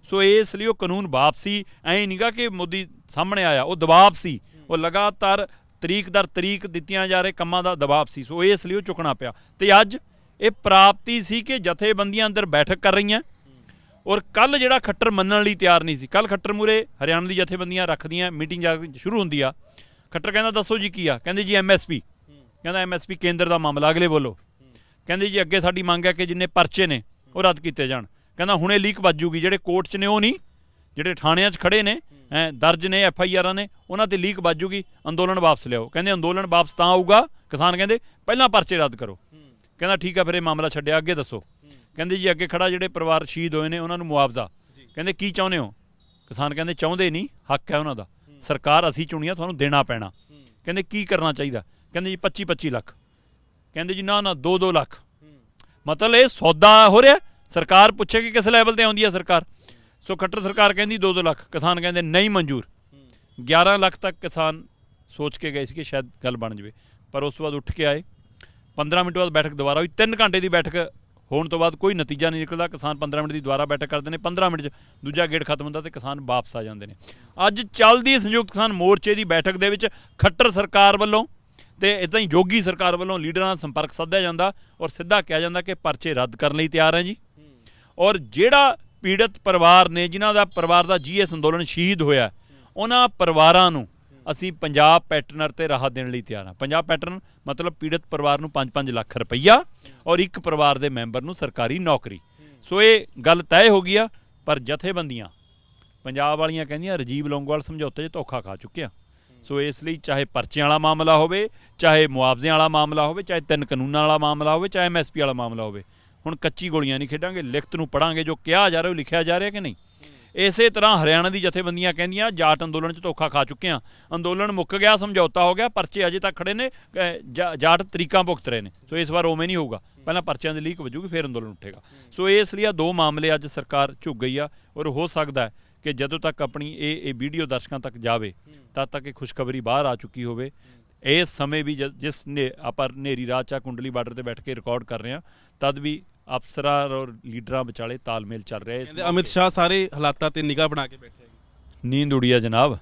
Speaker 1: ਸੋ ਇਸ ਲਈ ਉਹ ਕਾਨੂੰਨ ਵਾਪਸੀ ਐਂ ਨਹੀਂਗਾ ਕਿ ਮੋਦੀ ਸਾਹਮਣੇ ਆਇਆ, ਉਹ ਦਬਾਅ ਸੀ, ਉਹ ਲਗਾਤਾਰ ਤਰੀਕ ਦਰ ਤਰੀਕ ਦਿੱਤੀਆਂ ਜਾ ਰਹੇ ਕੰਮਾਂ ਦਾ ਦਬਾਅ ਸੀ। ਸੋ ਇਸ ਲਈ ਉਹ ਚੁੱਕਣਾ ਪਿਆ। ਤੇ ਅੱਜ ਇਹ ਪ੍ਰਾਪਤੀ ਸੀ ਕਿ ਜਥੇਬੰਦੀਆਂ ਅੰਦਰ ਬੈਠਕ ਕਰ ਰਹੀਆਂ, ਔਰ ਕੱਲ੍ਹ ਜਿਹੜਾ ਖੱਟਰ ਮੰਨਣ ਲਈ ਤਿਆਰ ਨਹੀਂ ਸੀ। ਕੱਲ੍ਹ ਖੱਟਰ ਮੂਰੇ ਹਰਿਆਣਾ ਦੀ ਜਥੇਬੰਦੀਆਂ ਰੱਖਦੀਆਂ, ਮੀਟਿੰਗ ਜਾ ਕੇ ਸ਼ੁਰੂ ਹੁੰਦੀ ਆ, ਖੱਟਰ ਕਹਿੰਦਾ ਦੱਸੋ ਜੀ ਕੀ ਆ, ਕਹਿੰਦੇ ਜੀ MSP, ਕਹਿੰਦਾ MSP ਕੇਂਦਰ ਦਾ ਮਾਮਲਾ, ਅਗਲੇ ਬੋਲੋ, ਕਹਿੰਦੇ ਜੀ ਅੱਗੇ ਸਾਡੀ ਮੰਗ ਹੈ ਕਿ ਜਿੰਨੇ ਪਰਚੇ ਨੇ ਉਹ ਰੱਦ ਕੀਤੇ ਜਾਣ। ਕਹਿੰਦਾ ਹੁਣੇ ਲੀਕ ਵੱਜੂਗੀ, ਜਿਹੜੇ ਕੋਰਟ 'ਚ ਨੇ ਉਹ ਨਹੀਂ, ਜਿਹੜੇ ਥਾਣਿਆਂ 'ਚ ਖੜੇ ਨੇ, ਦਰਜ ਨੇ FIRਾਂ ਨੇ, ਉਹਨਾਂ 'ਤੇ ਲੀਕ ਵੱਜੂਗੀ, ਅੰਦੋਲਨ ਵਾਪਸ ਲਿਆਓ। ਕਹਿੰਦੇ ਅੰਦੋਲਨ ਵਾਪਸ ਤਾਂ ਆਊਗਾ, ਕਿਸਾਨ ਕਹਿੰਦੇ ਪਹਿਲਾਂ ਪਰਚੇ ਰੱਦ ਕਰੋ। ਕਹਿੰਦਾ ਠੀਕ ਆ, ਫਿਰ ਇਹ ਮਾਮਲਾ ਛੱਡਿਆ, ਅੱਗੇ ਦੱਸੋ। ਕਹਿੰਦੇ ਜੀ ਅੱਗੇ ਖੜਾ ਜਿਹੜੇ ਪਰਿਵਾਰ ਸ਼ਹੀਦ ਹੋਏ ਨੇ ਉਹਨਾਂ ਨੂੰ ਮੁਆਵਜ਼ਾ। ਕਹਿੰਦੇ ਕੀ ਚਾਹੁੰਦੇ ਹੋ? ਕਿਸਾਨ ਕਹਿੰਦੇ ਚਾਹੁੰਦੇ ਨਹੀਂ, ਹੱਕ ਹੈ ਉਹਨਾਂ ਦਾ, ਸਰਕਾਰ ਅਸੀਂ ਚੁਣੀ ਆ, ਤੁਹਾਨੂੰ ਦੇਣਾ ਪੈਣਾ। ਕਹਿੰਦੇ ਕੀ ਕਰਨਾ ਚਾਹੀਦਾ? ਕਹਿੰਦੇ ਜੀ 25-25 ਲੱਖ। ਕਹਿੰਦੇ ਜੀ ਨਾ ਨਾ 2-2 ਲੱਖ। ਮਤਲਬ ਇਹ ਸੌਦਾ ਹੋ ਰਿਹਾ। ਸਰਕਾਰ ਪੁੱਛੇ ਕਿ ਕਿਸ ਲੈਵਲ 'ਤੇ ਆਉਂਦੀ ਹੈ ਸਰਕਾਰ। ਸੋ ਖੱਟਰ ਸਰਕਾਰ ਕਹਿੰਦੀ 2-2 ਲੱਖ, ਕਿਸਾਨ ਕਹਿੰਦੇ ਨਹੀਂ ਮਨਜ਼ੂਰ। 11 ਲੱਖ ਤੱਕ ਕਿਸਾਨ ਸੋਚ ਕੇ ਗਏ ਸੀ ਕਿ ਸ਼ਾਇਦ ਗੱਲ ਬਣ ਜਾਵੇ, ਪਰ ਉਸ ਤੋਂ ਬਾਅਦ ਉੱਠ ਕੇ ਆਏ। 15 ਮਿੰਟ ਬਾਅਦ ਬੈਠਕ ਦੁਬਾਰਾ ਹੋਈ। 3 ਘੰਟੇ ਦੀ ਬੈਠਕ ਹੋਣ ਤੋਂ ਬਾਅਦ ਕੋਈ ਨਤੀਜਾ ਨਹੀਂ ਨਿਕਲਦਾ। ਕਿਸਾਨ 15 ਮਿੰਟ ਦੀ ਦੁਬਾਰਾ ਬੈਠਕ ਕਰਦੇ ਨੇ, 15 ਮਿੰਟ 'ਚ ਦੂਜਾ ਗੇੜ ਖਤਮ ਹੁੰਦਾ ਤੇ ਕਿਸਾਨ ਵਾਪਸ ਆ ਜਾਂਦੇ ਨੇ। ਅੱਜ ਚੱਲਦੀ ਸੰਯੁਕਤ ਕਿਸਾਨ ਮੋਰਚੇ ਦੀ ਬੈਠਕ ਦੇ ਵਿੱਚ ਖੱਟਰ ਸਰਕਾਰ ਵੱਲੋਂ ਤੇ ਇੱਦਾਂ ਹੀ ਜੋਗੀ ਸਰਕਾਰ ਵੱਲੋਂ ਲੀਡਰਾਂ ਨਾਲ ਸੰਪਰਕ ਸਾਧਿਆ ਜਾਂਦਾ ਔਰ ਸਿੱਧਾ ਕਿਹਾ ਜਾਂਦਾ ਕਿ ਪਰਚੇ ਰੱਦ ਕਰਨ ਲਈ ਤਿਆਰ ਹੈ ਜੀ। ਔਰ ਜਿਹੜਾ ਪੀੜਤ ਪਰਿਵਾਰ ਨੇ, ਜਿਨ੍ਹਾਂ ਦਾ ਪਰਿਵਾਰ ਦਾ GS ਅੰਦੋਲਨ ਸ਼ਹੀਦ ਹੋਇਆ, ਉਹਨਾਂ ਪਰਿਵਾਰਾਂ ਨੂੰ ਅਸੀਂ ਪੰਜਾਬ ਪੈਟਰਨਰ ਤੇ ਰਾਹਤ ਦੇਣ ਲਈ ਤਿਆਰ ਹਾਂ। ਪੰਜਾਬ ਪੈਟਰਨ ਮਤਲਬ ਪੀੜਤ ਪਰਿਵਾਰ ਨੂੰ 5-5 ਲੱਖ ਰੁਪਈਆ ਔਰ ਇੱਕ ਪਰਿਵਾਰ ਦੇ ਮੈਂਬਰ ਨੂੰ ਸਰਕਾਰੀ ਨੌਕਰੀ। ਸੋ ਇਹ ਗੱਲ ਤੈਅ ਹੋ ਗਈ ਆ। ਪਰ ਜਥੇਬੰਦੀਆਂ ਪੰਜਾਬ ਵਾਲੀਆਂ ਕਹਿੰਦੀਆਂ ਰਾਜੀਵ ਲੌਂਗੋਵਾਲ ਸਮਝੌਤੇ 'ਚ ਧੋਖਾ ਖਾ ਚੁੱਕੇ ਆ। ਸੋ ਇਸ ਲਈ ਚਾਹੇ ਪਰਚਿਆਂ ਵਾਲਾ ਮਾਮਲਾ ਹੋਵੇ, ਚਾਹੇ ਮੁਆਵਜ਼ਿਆਂ ਵਾਲਾ ਮਾਮਲਾ ਹੋਵੇ, ਚਾਹੇ 3 ਕਾਨੂੰਨਾਂ ਵਾਲਾ ਮਾਮਲਾ ਹੋਵੇ, ਚਾਹੇ MSP ਵਾਲਾ ਮਾਮਲਾ ਹੋਵੇ, ਹੁਣ ਕੱਚੀ ਗੋਲੀਆਂ ਨਹੀਂ ਖੇਡਾਂਗੇ, ਲਿਖਤ ਨੂੰ ਪੜ੍ਹਾਂਗੇ, ਜੋ ਕਿਹਾ ਜਾ ਰਿਹਾ ਉਹ ਲਿਖਿਆ ਜਾ ਰਿਹਾ ਕਿ ਨਹੀਂ। ਇਸੇ ਤਰ੍ਹਾਂ ਹਰਿਆਣਾ ਦੀ ਜਥੇਬੰਦੀਆਂ ਕਹਿੰਦੀਆਂ ਜਾਟ ਅੰਦੋਲਨ 'ਚ ਧੋਖਾ ਖਾ ਚੁੱਕੇ ਆ, ਅੰਦੋਲਨ ਮੁੱਕ ਗਿਆ, ਸਮਝੌਤਾ ਹੋ ਗਿਆ, ਪਰਚੇ ਅਜੇ ਤੱਕ ਖੜੇ ਨੇ, ਜਾਟ ਤਰੀਕਾਂ ਭੁਗਤ ਰਹੇ ਨੇ। ਸੋ ਇਸ ਵਾਰ ਉਵੇਂ ਨਹੀਂ ਹੋਊਗਾ, ਪਹਿਲਾਂ ਪਰਚਿਆਂ ਦੀ ਲੀਕ ਵੱਜੂਗੀ ਫਿਰ ਅੰਦੋਲਨ ਉੱਠੇਗਾ। ਸੋ ਇਸ ਲਈ 2 ਮਾਮਲੇ ਅੱਜ ਸਰਕਾਰ ਝੁਕ ਗਈ ਆ। ਔਰ ਹੋ ਸਕਦਾ ਹੈ ਕਿ ਜਦੋਂ ਤੱਕ ਆਪਣੀ ਇਹ ਵੀਡੀਓ ਦਰਸ਼ਕਾਂ ਤੱਕ ਜਾਵੇ ਤਦ ਤੱਕ ਇਹ ਖੁਸ਼ਖਬਰੀ ਬਾਹਰ ਆ ਚੁੱਕੀ ਹੋਵੇ। ਇਸ ਸਮੇਂ ਵੀ ਜਿਸ ਨੇ ਆਪਾਂ ਹਨੇਰੀ ਰਾਤ 'ਚ ਕੁੰਡਲੀ ਬਾਰਡਰ 'ਤੇ ਬੈਠ ਕੇ ਰਿਕਾਰਡ ਕਰ ਰਹੇ ਹਾਂ, ਤਦ ਵੀ ਅਫਸਰਾਂ ਔਰ ਲੀਡਰਾਂ ਵਿਚਾਲੇ ਤਾਲਮੇਲ ਚੱਲ ਰਿਹਾ
Speaker 2: ਕਹਿੰਦੇ ਅਮਿਤ ਸ਼ਾਹ ਸਾਰੇ ਹਾਲਾਤਾਂ ਤੇ ਨਿਗਾਹ ਬਣਾ ਕੇ ਬੈਠੇ ਹੈਗੇ।
Speaker 1: ਨੀਂਦ ਉੜੀ ਆ ਜਨਾਬ।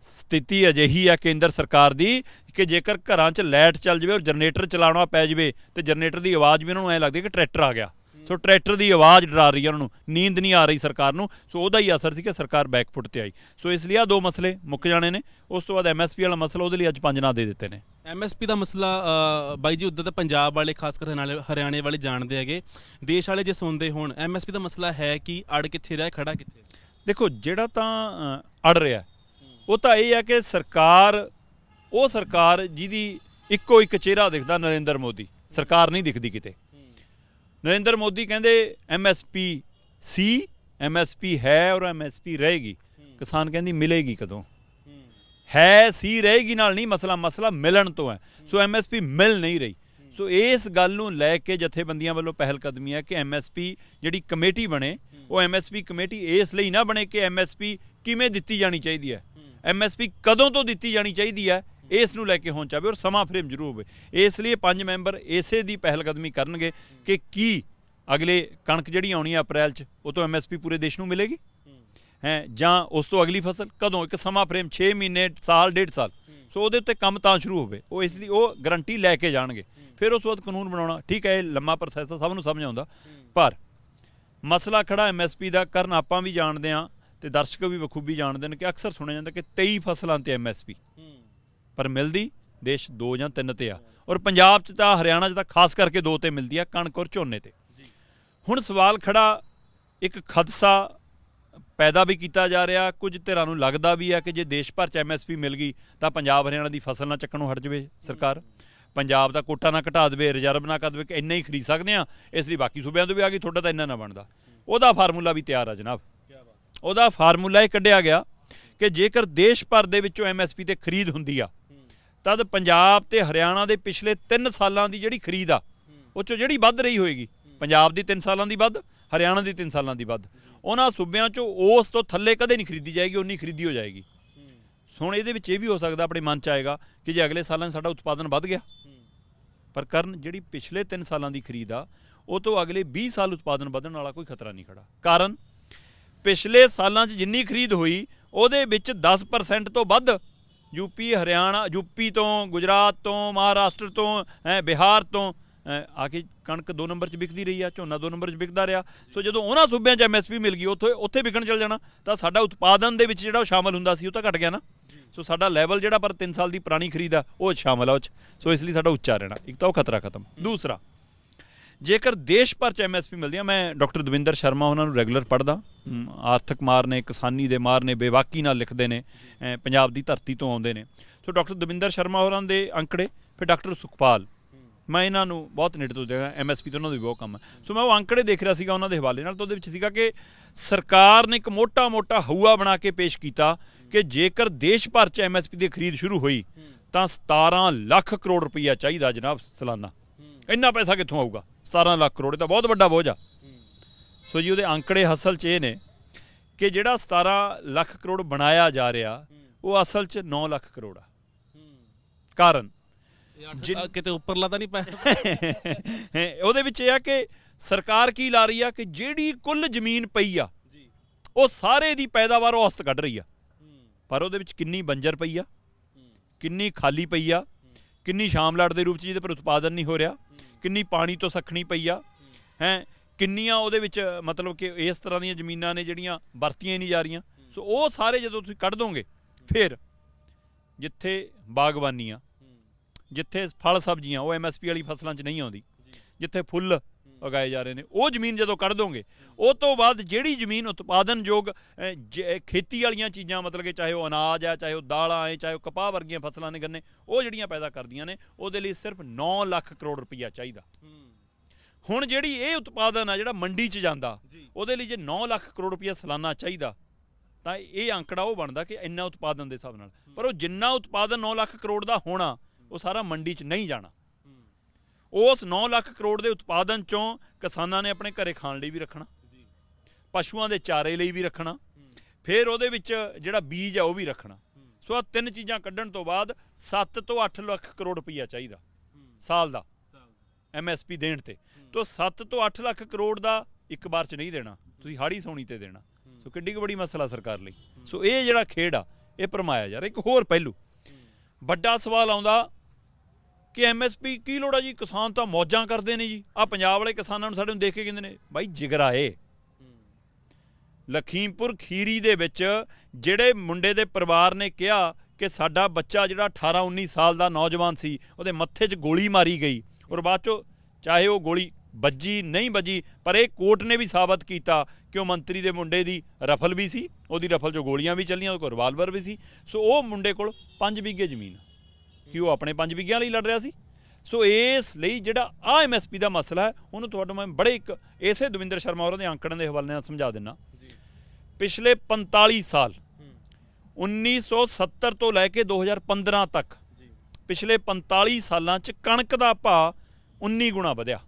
Speaker 1: ਸਥਿਤੀ ਅਜਿਹੀ ਆ ਕੇਂਦਰ ਸਰਕਾਰ ਦੀ ਕਿ ਜੇਕਰ ਘਰਾਂ 'ਚ ਲਾਈਟ ਚੱਲ ਜਾਵੇ ਔਰ ਜਨਰੇਟਰ ਚਲਾਉਣਾ ਪੈ ਜਾਵੇ ਤੇ ਜਨਰੇਟਰ ਦੀ ਆਵਾਜ਼ ਵੀ ਉਹਨਾਂ ਨੂੰ ਐਂ ਲੱਗਦੀ ਕਿ ਟਰੈਕਟਰ ਆ ਗਿਆ। ਸੋ ਟਰੈਕਟਰ ਦੀ ਆਵਾਜ਼ ਡਰਾ ਰਹੀ ਹੈ ਉਹਨਾਂ ਨੂੰ, ਨੀਂਦ ਨਹੀਂ ਆ ਰਹੀ ਸਰਕਾਰ ਨੂੰ। ਸੋ ਉਹਦਾ ਹੀ ਅਸਰ ਸੀ ਕਿ ਸਰਕਾਰ ਬੈਕਫੁੱਟ ਤੇ ਆਈ। ਸੋ ਇਸ ਲਈ ਆ 2 ਮਸਲੇ ਮੁੱਕ ਜਾਣੇ ਨੇ। ਉਸ ਤੋਂ ਬਾਅਦ MSP ਵਾਲਾ ਮਸਲਾ, ਉਹਦੇ ਲਈ ਅੱਜ 5 ਨਾਂ ਦੇ ਦਿੱਤੇ ਨੇ।
Speaker 2: MSP ਦਾ ਮਸਲਾ ਬਾਈ ਜੀ ਉੱਧਰ ਤਾਂ ਪੰਜਾਬ ਵਾਲੇ ਖਾਸ ਕਰ ਹਰਿਆਣੇ ਵਾਲੇ ਜਾਣਦੇ ਹੈਗੇ, ਦੇਸ਼ ਵਾਲੇ ਜੇ ਸੁਣਦੇ ਹੋਣ MSP ਦਾ ਮਸਲਾ ਹੈ ਕਿ ਅੜ ਕਿੱਥੇ ਰਿਹਾ, ਖੜਾ ਕਿੱਥੇ?
Speaker 1: ਦੇਖੋ ਜਿਹੜਾ ਤਾਂ ਅੜ ਰਿਹਾ ਉਹ ਤਾਂ ਇਹ ਹੈ ਕਿ ਉਹ ਸਰਕਾਰ ਜਿਹਦੀ ਇੱਕੋ ਇੱਕ ਚਿਹਰਾ ਦਿਖਦਾ, ਨਰਿੰਦਰ ਮੋਦੀ। ਸਰਕਾਰ ਨਹੀਂ ਦਿਖਦੀ ਕਿਤੇ। ਨਰਿੰਦਰ ਮੋਦੀ ਕਹਿੰਦੇ MSP ਸੀ, MSP ਹੈ ਔਰ MSP ਰਹੇਗੀ। ਕਿਸਾਨ ਕਹਿੰਦੀ ਮਿਲੇਗੀ ਕਦੋਂ? ਹੈ ਸੀ ਰਹੇਗੀ ਨਾਲ ਨਹੀਂ ਮਸਲਾ ਮਿਲਣ ਤੋਂ ਹੈ। ਸੋ MSP ਮਿਲ ਨਹੀਂ ਰਹੀ। ਸੋ ਇਸ ਗੱਲ ਨੂੰ ਲੈ ਕੇ ਜਥੇਬੰਦੀਆਂ ਵੱਲੋਂ ਪਹਿਲ ਕਦਮੀ ਹੈ ਕਿ MSP ਜਿਹੜੀ ਕਮੇਟੀ ਬਣੇ, ਉਹ MSP ਕਮੇਟੀ ਇਸ ਲਈ ਨਾ ਬਣੇ ਕਿ MSP ਕਿਵੇਂ ਦਿੱਤੀ ਜਾਣੀ ਚਾਹੀਦੀ ਹੈ, MSP ਕਦੋਂ ਤੋਂ ਦਿੱਤੀ ਜਾਣੀ ਚਾਹੀਦੀ ਹੈ, ਇਸ ਨੂੰ ਲੈ ਕੇ ਹੋਣ ਚਾਹਵੇ ਔਰ ਸਮਾਂ ਫਰੇਮ ਜ਼ਰੂਰ ਹੋਵੇ। ਇਸ ਲਈ 5 ਮੈਂਬਰ ਇਸੇ ਦੀ ਪਹਿਲ ਕਦਮੀ ਕਰਨਗੇ ਕਿ ਕੀ ਅਗਲੇ ਕਣਕ ਜਿਹੜੀ ਆਉਣੀ ਹੈ ਅਪ੍ਰੈਲ 'ਚ, ਉਹ ਤੋਂ MSP ਪੂਰੇ ਦੇਸ਼ ਨੂੰ ਮਿਲੇਗੀ ਹੈ ਜਾਂ ਉਸ ਤੋਂ ਅਗਲੀ ਫਸਲ ਕਦੋਂ? ਇੱਕ ਸਮਾਂ ਫਰੇਮ 6 ਮਹੀਨੇ, ਸਾਲ, 1.5 ਸਾਲ। ਸੋ ਉਹਦੇ ਉੱਤੇ ਕੰਮ ਤਾਂ ਸ਼ੁਰੂ ਹੋਵੇ। ਉਹ ਇਸ ਲਈ ਉਹ ਗਰੰਟੀ ਲੈ ਕੇ ਜਾਣਗੇ। ਫਿਰ ਉਸ ਵਕਤ ਕਾਨੂੰਨ ਬਣਾਉਣਾ ਠੀਕ ਹੈ, ਇਹ ਲੰਮਾ ਪ੍ਰੋਸੈਸ ਸਭ ਨੂੰ ਸਮਝ ਆਉਂਦਾ। ਪਰ ਮਸਲਾ ਖੜਾ MSP ਦਾ ਕਰਨ ਆਪਾਂ ਵੀ ਜਾਣਦੇ ਹਾਂ ਤੇ ਦਰਸ਼ਕ ਵੀ ਬਖੂਬੀ ਜਾਣਦੇ ਨੇ ਕਿ ਅਕਸਰ ਸੁਣਿਆ ਜਾਂਦਾ ਕਿ 23 ਫਸਲਾਂ ਤੇ MSP, ਪਰ ਮਿਲਦੀ ਦੇਸ਼ 2 ਜਾਂ 3 ਤੇ ਆ। ਔਰ ਪੰਜਾਬ 'ਚ ਤਾਂ ਹਰਿਆਣਾ 'ਚ ਤਾਂ ਖਾਸ ਕਰਕੇ 2 ਤੇ ਮਿਲਦੀ ਆ, ਕਣਕ ਔਰ ਝੋਨੇ ਤੇ। ਹੁਣ ਸਵਾਲ ਖੜਾ, ਇੱਕ ਖਦਸ਼ਾ ਪੈਦਾ ਵੀ ਕੀਤਾ ਜਾ ਰਿਹਾ, ਕੁਝ ਧਿਰਾਂ ਨੂੰ ਲੱਗਦਾ ਵੀ ਹੈ ਕਿ ਜੇ ਦੇਸ਼ ਭਰ 'ਚ MSP ਮਿਲ ਗਈ ਤਾਂ ਪੰਜਾਬ ਹਰਿਆਣਾ ਦੀ ਫਸਲ ਨਾ ਚੱਕਣੋਂ ਹਟ ਜਾਵੇ ਸਰਕਾਰ, ਪੰਜਾਬ ਦਾ ਕੋਟਾ ਨਾ ਘਟਾ ਦੇਵੇ, ਰਿਜ਼ਰਵ ਨਾ ਕਰ ਦੇਵੇ ਕਿ ਇੰਨਾ ਹੀ ਖਰੀਦ ਸਕਦੇ ਹਾਂ, ਇਸ ਲਈ ਬਾਕੀ ਸੂਬਿਆਂ ਤੋਂ ਵੀ ਆ ਗਈ, ਤੁਹਾਡਾ ਤਾਂ ਇੰਨਾ ਨਾ ਬਣਦਾ। ਉਹਦਾ ਫਾਰਮੂਲਾ ਵੀ ਤਿਆਰ ਆ ਜਨਾਬ। ਉਹਦਾ ਫਾਰਮੂਲਾ ਇਹ ਕੱਢਿਆ ਗਿਆ ਕਿ ਜੇਕਰ ਦੇਸ਼ ਭਰ ਦੇ ਵਿੱਚੋਂ MSP ਤੇ ਖਰੀਦ ਹੁੰਦੀ ਆ ਤਦ ਪੰਜਾਬ ਤੇ ਹਰਿਆਣਾ ਦੇ ਪਿਛਲੇ 3 ਸਾਲਾਂ ਦੀ ਜਿਹੜੀ ਖਰੀਦ ਆ ਉਹ 'ਚੋਂ ਜਿਹੜੀ ਵੱਧ ਰਹੀ ਹੋਏਗੀ, ਪੰਜਾਬ ਦੀ 3 ਸਾਲਾਂ ਦੀ ਵੱਧ, ਹਰਿਆਣਾ ਦੀ 3 ਸਾਲਾਂ ਦੀ ਵੱਧ, ਉਹਨਾਂ ਸੂਬਿਆਂ 'ਚੋਂ ਉਸ ਤੋਂ ਥੱਲੇ ਕਦੇ ਨਹੀਂ ਖਰੀਦੀ ਜਾਏਗੀ, ਉਨੀ ਖਰੀਦੀ ਹੋ ਜਾਏਗੀ। ਹੁਣ ਇਹਦੇ ਵਿੱਚ ਇਹ ਵੀ ਹੋ ਸਕਦਾ, ਆਪਣੇ ਮਨ 'ਚ ਆਏਗਾ ਕਿ ਜੇ ਅਗਲੇ ਸਾਲਾਂ 'ਚ ਸਾਡਾ ਉਤਪਾਦਨ ਵੱਧ ਗਿਆ, ਪਰ ਕਰਨ ਜਿਹੜੀ ਪਿਛਲੇ 3 ਸਾਲਾਂ ਦੀ ਖਰੀਦ ਆ ਉਹ ਤੋਂ ਅਗਲੇ 20 ਸਾਲ ਉਤਪਾਦਨ ਵਧਣ ਵਾਲਾ ਕੋਈ ਖਤਰਾ ਨਹੀਂ ਖੜਾ। ਕਾਰਨ ਪਿਛਲੇ ਸਾਲਾਂ 'ਚ ਜਿੰਨੀ ਖਰੀਦ ਹੋਈ ਉਹਦੇ ਵਿੱਚ 10% ਤੋਂ ਵੱਧ ਯੂਪੀ ਤੋਂ, ਗੁਜਰਾਤ ਤੋਂ, ਮਹਾਰਾਸ਼ਟਰ ਤੋਂ, ਬਿਹਾਰ ਤੋਂ ਆ ਕੇ ਕਣਕ 2 ਨੰਬਰ 'ਚ ਵਿਕਦੀ ਰਹੀ ਆ, ਝੋਨਾ 2 ਨੰਬਰ 'ਚ ਵਿਕਦਾ ਰਿਹਾ। ਸੋ ਜਦੋਂ ਉਹਨਾਂ ਸੂਬਿਆਂ 'ਚ MSP ਮਿਲ ਗਈ ਉੱਥੇ ਵਿਕਣ ਚੱਲ ਜਾਣਾ, ਤਾਂ ਸਾਡਾ ਉਤਪਾਦਨ ਦੇ ਵਿੱਚ ਜਿਹੜਾ ਉਹ ਸ਼ਾਮਲ ਹੁੰਦਾ ਸੀ ਉਹ ਤਾਂ ਘਟ ਗਿਆ ਨਾ। ਸੋ ਸਾਡਾ ਲੈਵਲ ਜਿਹੜਾ ਪਰ 3 ਸਾਲ ਦੀ ਪੁਰਾਣੀ ਖਰੀਦ ਆ ਉਹ ਸ਼ਾਮਲ ਆ ਉਹ 'ਚ। ਸੋ ਇਸ ਲਈ ਸਾਡਾ ਉੱਚਾ ਰਹਿਣਾ, ਇੱਕ ਤਾਂ ਉਹ ਖਤਰਾ ਖਤਮ। ਦੂਸਰਾ, ਜੇਕਰ ਦੇਸ਼ ਭਰ 'ਚ MSP ਮਿਲਦੀ ਆ, ਮੈਂ ਡਾਕਟਰ ਦਵਿੰਦਰ ਸ਼ਰਮਾ ਉਹਨਾਂ ਨੂੰ ਰੈਗੂਲਰ ਪੜ੍ਹਦਾ, ਆਰਥਿਕ ਮਾਰ ਨੇ, ਕਿਸਾਨੀ ਦੇ ਮਾਰ ਨੇ, ਬੇਵਾਕੀ ਨਾਲ ਲਿਖਦੇ ਨੇ, ਪੰਜਾਬ ਦੀ ਧਰਤੀ ਤੋਂ ਆਉਂਦੇ ਨੇ। ਸੋ ਡਾਕਟਰ ਦਵਿੰਦਰ ਸ਼ਰਮਾ ਹੋਰਾਂ ਦੇ ਅੰਕੜੇ, ਫਿਰ ਡਾਕਟਰ ਸੁਖਪਾਲ, ਮੈਂ ਇਹਨਾਂ ਨੂੰ ਬਹੁਤ ਨੇੜੇ ਤੋਂ ਦੇਖਿਆ, MSP ਤੋਂ ਉਹਨਾਂ ਦਾ ਵੀ ਬਹੁਤ ਕੰਮ ਹੈ। ਸੋ ਮੈਂ ਉਹ ਅੰਕੜੇ ਦੇਖ ਰਿਹਾ ਸੀਗਾ ਉਹਨਾਂ ਦੇ ਹਵਾਲੇ ਨਾਲ, ਤਾਂ ਉਹਦੇ ਵਿੱਚ ਸੀਗਾ ਕਿ ਸਰਕਾਰ ਨੇ ਇੱਕ ਮੋਟਾ ਹਊਆ ਬਣਾ ਕੇ ਪੇਸ਼ ਕੀਤਾ ਕਿ ਜੇਕਰ ਦੇਸ਼ ਭਰ 'ਚ MSP ਦੀ ਖਰੀਦ ਸ਼ੁਰੂ ਹੋਈ ਤਾਂ 17 ਲੱਖ ਕਰੋੜ ਰੁਪਈਆ ਚਾਹੀਦਾ ਜਨਾਬ ਸਾਲਾਨਾ। ਇੰਨਾ ਪੈਸਾ ਕਿੱਥੋਂ ਆਊਗਾ? 17 ਲੱਖ ਕਰੋੜ, ਇਹ ਤਾਂ ਬਹੁਤ ਵੱਡਾ ਬੋਝ ਆ। ਸੋ ਜੀ ਉਹਦੇ ਅੰਕੜੇ ਅਸਲ 'ਚ ਇਹ ਨੇ ਕਿ ਜਿਹੜਾ 17 ਲੱਖ ਕਰੋੜ ਬਣਾਇਆ ਜਾ ਰਿਹਾ ਉਹ ਅਸਲ 'ਚ 9 ਲੱਖ ਕਰੋੜ ਆ। ਕਾਰਨ
Speaker 2: ਕਿਤੇ ਉੱਪਰਲਾ ਤਾਂ ਨਹੀਂ ਪਾਇਆ?
Speaker 1: ਉਹਦੇ ਵਿੱਚ ਇਹ ਆ ਕਿ ਸਰਕਾਰ ਕੀ ਲਾ ਰਹੀ ਆ ਕਿ ਜਿਹੜੀ ਕੁੱਲ ਜ਼ਮੀਨ ਪਈ ਆ ਉਹ ਸਾਰੇ ਦੀ ਪੈਦਾਵਾਰ ਔਸਤ ਕੱਢ ਰਹੀ ਆ, ਪਰ ਉਹਦੇ ਵਿੱਚ ਕਿੰਨੀ ਬੰਜਰ ਪਈ ਆ, ਕਿੰਨੀ ਖਾਲੀ ਪਈ ਆ, ਕਿੰਨੀ ਸ਼ਾਮਲਾਟ ਦੇ ਰੂਪ 'ਚ ਜਿਹਦੇ ਪਰ ਉਤਪਾਦਨ ਨਹੀਂ ਹੋ ਰਿਹਾ, ਕਿੰਨੀ ਪਾਣੀ ਤੋਂ ਸੱਖਣੀ ਪਈ ਆ, ਕਿੰਨੀਆਂ ਉਹਦੇ ਵਿੱਚ ਮਤਲਬ ਕਿ ਇਸ ਤਰ੍ਹਾਂ ਦੀਆਂ ਜ਼ਮੀਨਾਂ ਨੇ ਜਿਹੜੀਆਂ ਵਰਤੀਆਂ ਹੀ ਨਹੀਂ ਜਾ ਰਹੀਆਂ। ਸੋ ਉਹ ਸਾਰੇ ਜਦੋਂ ਤੁਸੀਂ ਕੱਢ ਦੋਗੇ, ਫਿਰ ਜਿੱਥੇ ਬਾਗਬਾਨੀ ਆ, ਜਿੱਥੇ ਫਲ ਸਬਜ਼ੀਆਂ, ਉਹ MSP ਵਾਲੀ ਫਸਲਾਂ 'ਚ ਨਹੀਂ ਆਉਂਦੀ, ਜਿੱਥੇ ਫੁੱਲ ਉਗਾਏ ਜਾ ਰਹੇ ਨੇ, ਉਹ ਜ਼ਮੀਨ ਜਦੋਂ ਕੱਢ ਦੋਗੇ, ਉਹ ਤੋਂ ਬਾਅਦ ਜਿਹੜੀ ਜ਼ਮੀਨ ਉਤਪਾਦਨਯੋਗ ਖੇਤੀ ਵਾਲੀਆਂ ਚੀਜ਼ਾਂ, ਮਤਲਬ ਕਿ ਚਾਹੇ ਉਹ ਅਨਾਜ ਹੈ, ਚਾਹੇ ਉਹ ਦਾਲਾਂ ਹੈ, ਚਾਹੇ ਉਹ ਕਪਾਹ ਵਰਗੀਆਂ ਫਸਲਾਂ ਨੇ, ਗੰਨੇ, ਉਹ ਜਿਹੜੀਆਂ ਪੈਦਾ ਕਰਦੀਆਂ ਨੇ, ਉਹਦੇ ਲਈ ਸਿਰਫ 9 ਲੱਖ ਕਰੋੜ ਰੁਪਈਆ ਚਾਹੀਦਾ। ਹੁਣ ਜਿਹੜੀ ਇਹ ਉਤਪਾਦਨ ਆ ਜਿਹੜਾ ਮੰਡੀ 'ਚ ਜਾਂਦਾ, ਉਹਦੇ ਲਈ ਜੇ 9 ਲੱਖ ਕਰੋੜ ਰੁਪਈਆ ਸਾਲਾਨਾ ਚਾਹੀਦਾ ਤਾਂ ਇਹ ਅੰਕੜਾ ਉਹ ਬਣਦਾ ਕਿ ਇੰਨਾ ਉਤਪਾਦਨ ਦੇ ਹਿਸਾਬ ਨਾਲ। ਪਰ ਉਹ ਜਿੰਨਾ ਉਤਪਾਦਨ 9 ਲੱਖ ਕਰੋੜ ਦਾ ਹੋਣਾ ਉਹ ਸਾਰਾ ਮੰਡੀ 'ਚ ਨਹੀਂ ਜਾਣਾ। ਉਸ 9 ਲੱਖ ਕਰੋੜ ਦੇ ਉਤਪਾਦਨ 'ਚੋਂ ਕਿਸਾਨਾਂ ਨੇ ਆਪਣੇ ਘਰੇ ਖਾਣ ਲਈ ਵੀ ਰੱਖਣਾ, ਪਸ਼ੂਆਂ ਦੇ ਚਾਰੇ ਲਈ ਵੀ ਰੱਖਣਾ, ਫਿਰ ਉਹਦੇ ਵਿੱਚ ਜਿਹੜਾ ਬੀਜ ਆ ਉਹ ਵੀ ਰੱਖਣਾ। ਸੋ ਆਹ 3 ਚੀਜ਼ਾਂ ਕੱਢਣ ਤੋਂ ਬਾਅਦ 7 ਤੋਂ 8 ਲੱਖ ਕਰੋੜ ਰੁਪਈਆ ਚਾਹੀਦਾ ਸਾਲ ਦਾ। MSP ਦੇਣ ਤੇ, ਤਾਂ 7 ਤੋਂ 8 ਲੱਖ ਕਰੋੜ ਦਾ ਇੱਕ ਵਾਰ 'ਚ ਨਹੀਂ ਦੇਣਾ, ਤੁਸੀਂ ਹਾੜੀ ਸੌਣੀ ਤੇ ਦੇਣਾ। ਸੋ ਕਿੱਡੀ ਕੁ ਬੜੀ ਮਸਲਾ ਸਰਕਾਰ ਲਈ। ਸੋ ਇਹ ਜਿਹੜਾ ਖੇਡ ਆ ਇਹ ਭਰਮਾਇਆ ਯਾਰ। ਇੱਕ ਹੋਰ ਪਹਿਲੂ ਵੱਡਾ ਸਵਾਲ ਆਉਂਦਾ ਕਿ MSP ਕੀ ਲੋੜ ਆ ਜੀ, ਕਿਸਾਨ ਤਾਂ ਮੌਜਾਂ ਕਰਦੇ ਨੇ ਜੀ। ਆਹ ਪੰਜਾਬ ਵਾਲੇ ਕਿਸਾਨਾਂ ਨੂੰ ਸਾਡੇ ਨੂੰ ਦੇਖ ਕੇ ਕਹਿੰਦੇ ਨੇ ਬਾਈ ਜਿਗਰਾ ਏ। ਲਖੀਮਪੁਰ ਖੀਰੀ ਦੇ ਵਿੱਚ ਜਿਹੜੇ ਮੁੰਡੇ ਦੇ ਪਰਿਵਾਰ ਨੇ ਕਿਹਾ ਕਿ ਸਾਡਾ ਬੱਚਾ ਜਿਹੜਾ 18-19 ਸਾਲ ਦਾ ਨੌਜਵਾਨ ਸੀ, ਉਹਦੇ ਮੱਥੇ 'ਚ ਗੋਲੀ ਮਾਰੀ ਗਈ, ਔਰ ਬਾਅਦ 'ਚੋਂ ਚਾਹੇ ਉਹ ਗੋਲੀ ਵੱਜੀ ਨਹੀਂ ਵੱਜੀ, ਪਰ ਇਹ ਕੋਰਟ ਨੇ ਵੀ ਸਾਬਤ ਕੀਤਾ ਕਿ ਉਹ ਮੰਤਰੀ ਦੇ ਮੁੰਡੇ ਦੀ ਰਫਲ ਵੀ ਸੀ, ਉਹਦੀ ਰਫਲ 'ਚੋਂ ਗੋਲੀਆਂ ਵੀ ਚੱਲੀਆਂ, ਉਹਦੇ ਕੋਲ ਰਿਵਾਲਵਰ ਵੀ ਸੀ। ਸੋ ਉਹ ਮੁੰਡੇ ਕੋਲ 5 ਵਿਗੇ ਜ਼ਮੀਨ, ਕਿ ਉਹ ਆਪਣੇ 5 ਵਿਗਿਆਂ ਲਈ ਲੜ ਰਿਹਾ ਸੀ। ਸੋ ਇਸ ਲਈ ਜਿਹੜਾ ਆਹ MSP ਦਾ ਮਸਲਾ ਹੈ ਉਹਨੂੰ ਤੁਹਾਨੂੰ ਮੈਂ ਬੜੇ ਇੱਕ ਇਸੇ ਦਵਿੰਦਰ ਸ਼ਰਮਾ ਹੋਰਾਂ ਦੇ ਅੰਕੜਿਆਂ ਦੇ ਹਵਾਲੇ ਨਾਲ ਸਮਝਾ ਦਿੰਦਾ। ਪਿਛਲੇ 45 ਸਾਲ 1970 ਤੋਂ ਲੈ ਕੇ 2015 ਤੱਕ ਪਿਛਲੇ 45 ਸਾਲਾਂ 'ਚ ਕਣਕ ਦਾ ਭਾਅ 19 ਗੁਣਾ ਵਧਿਆ।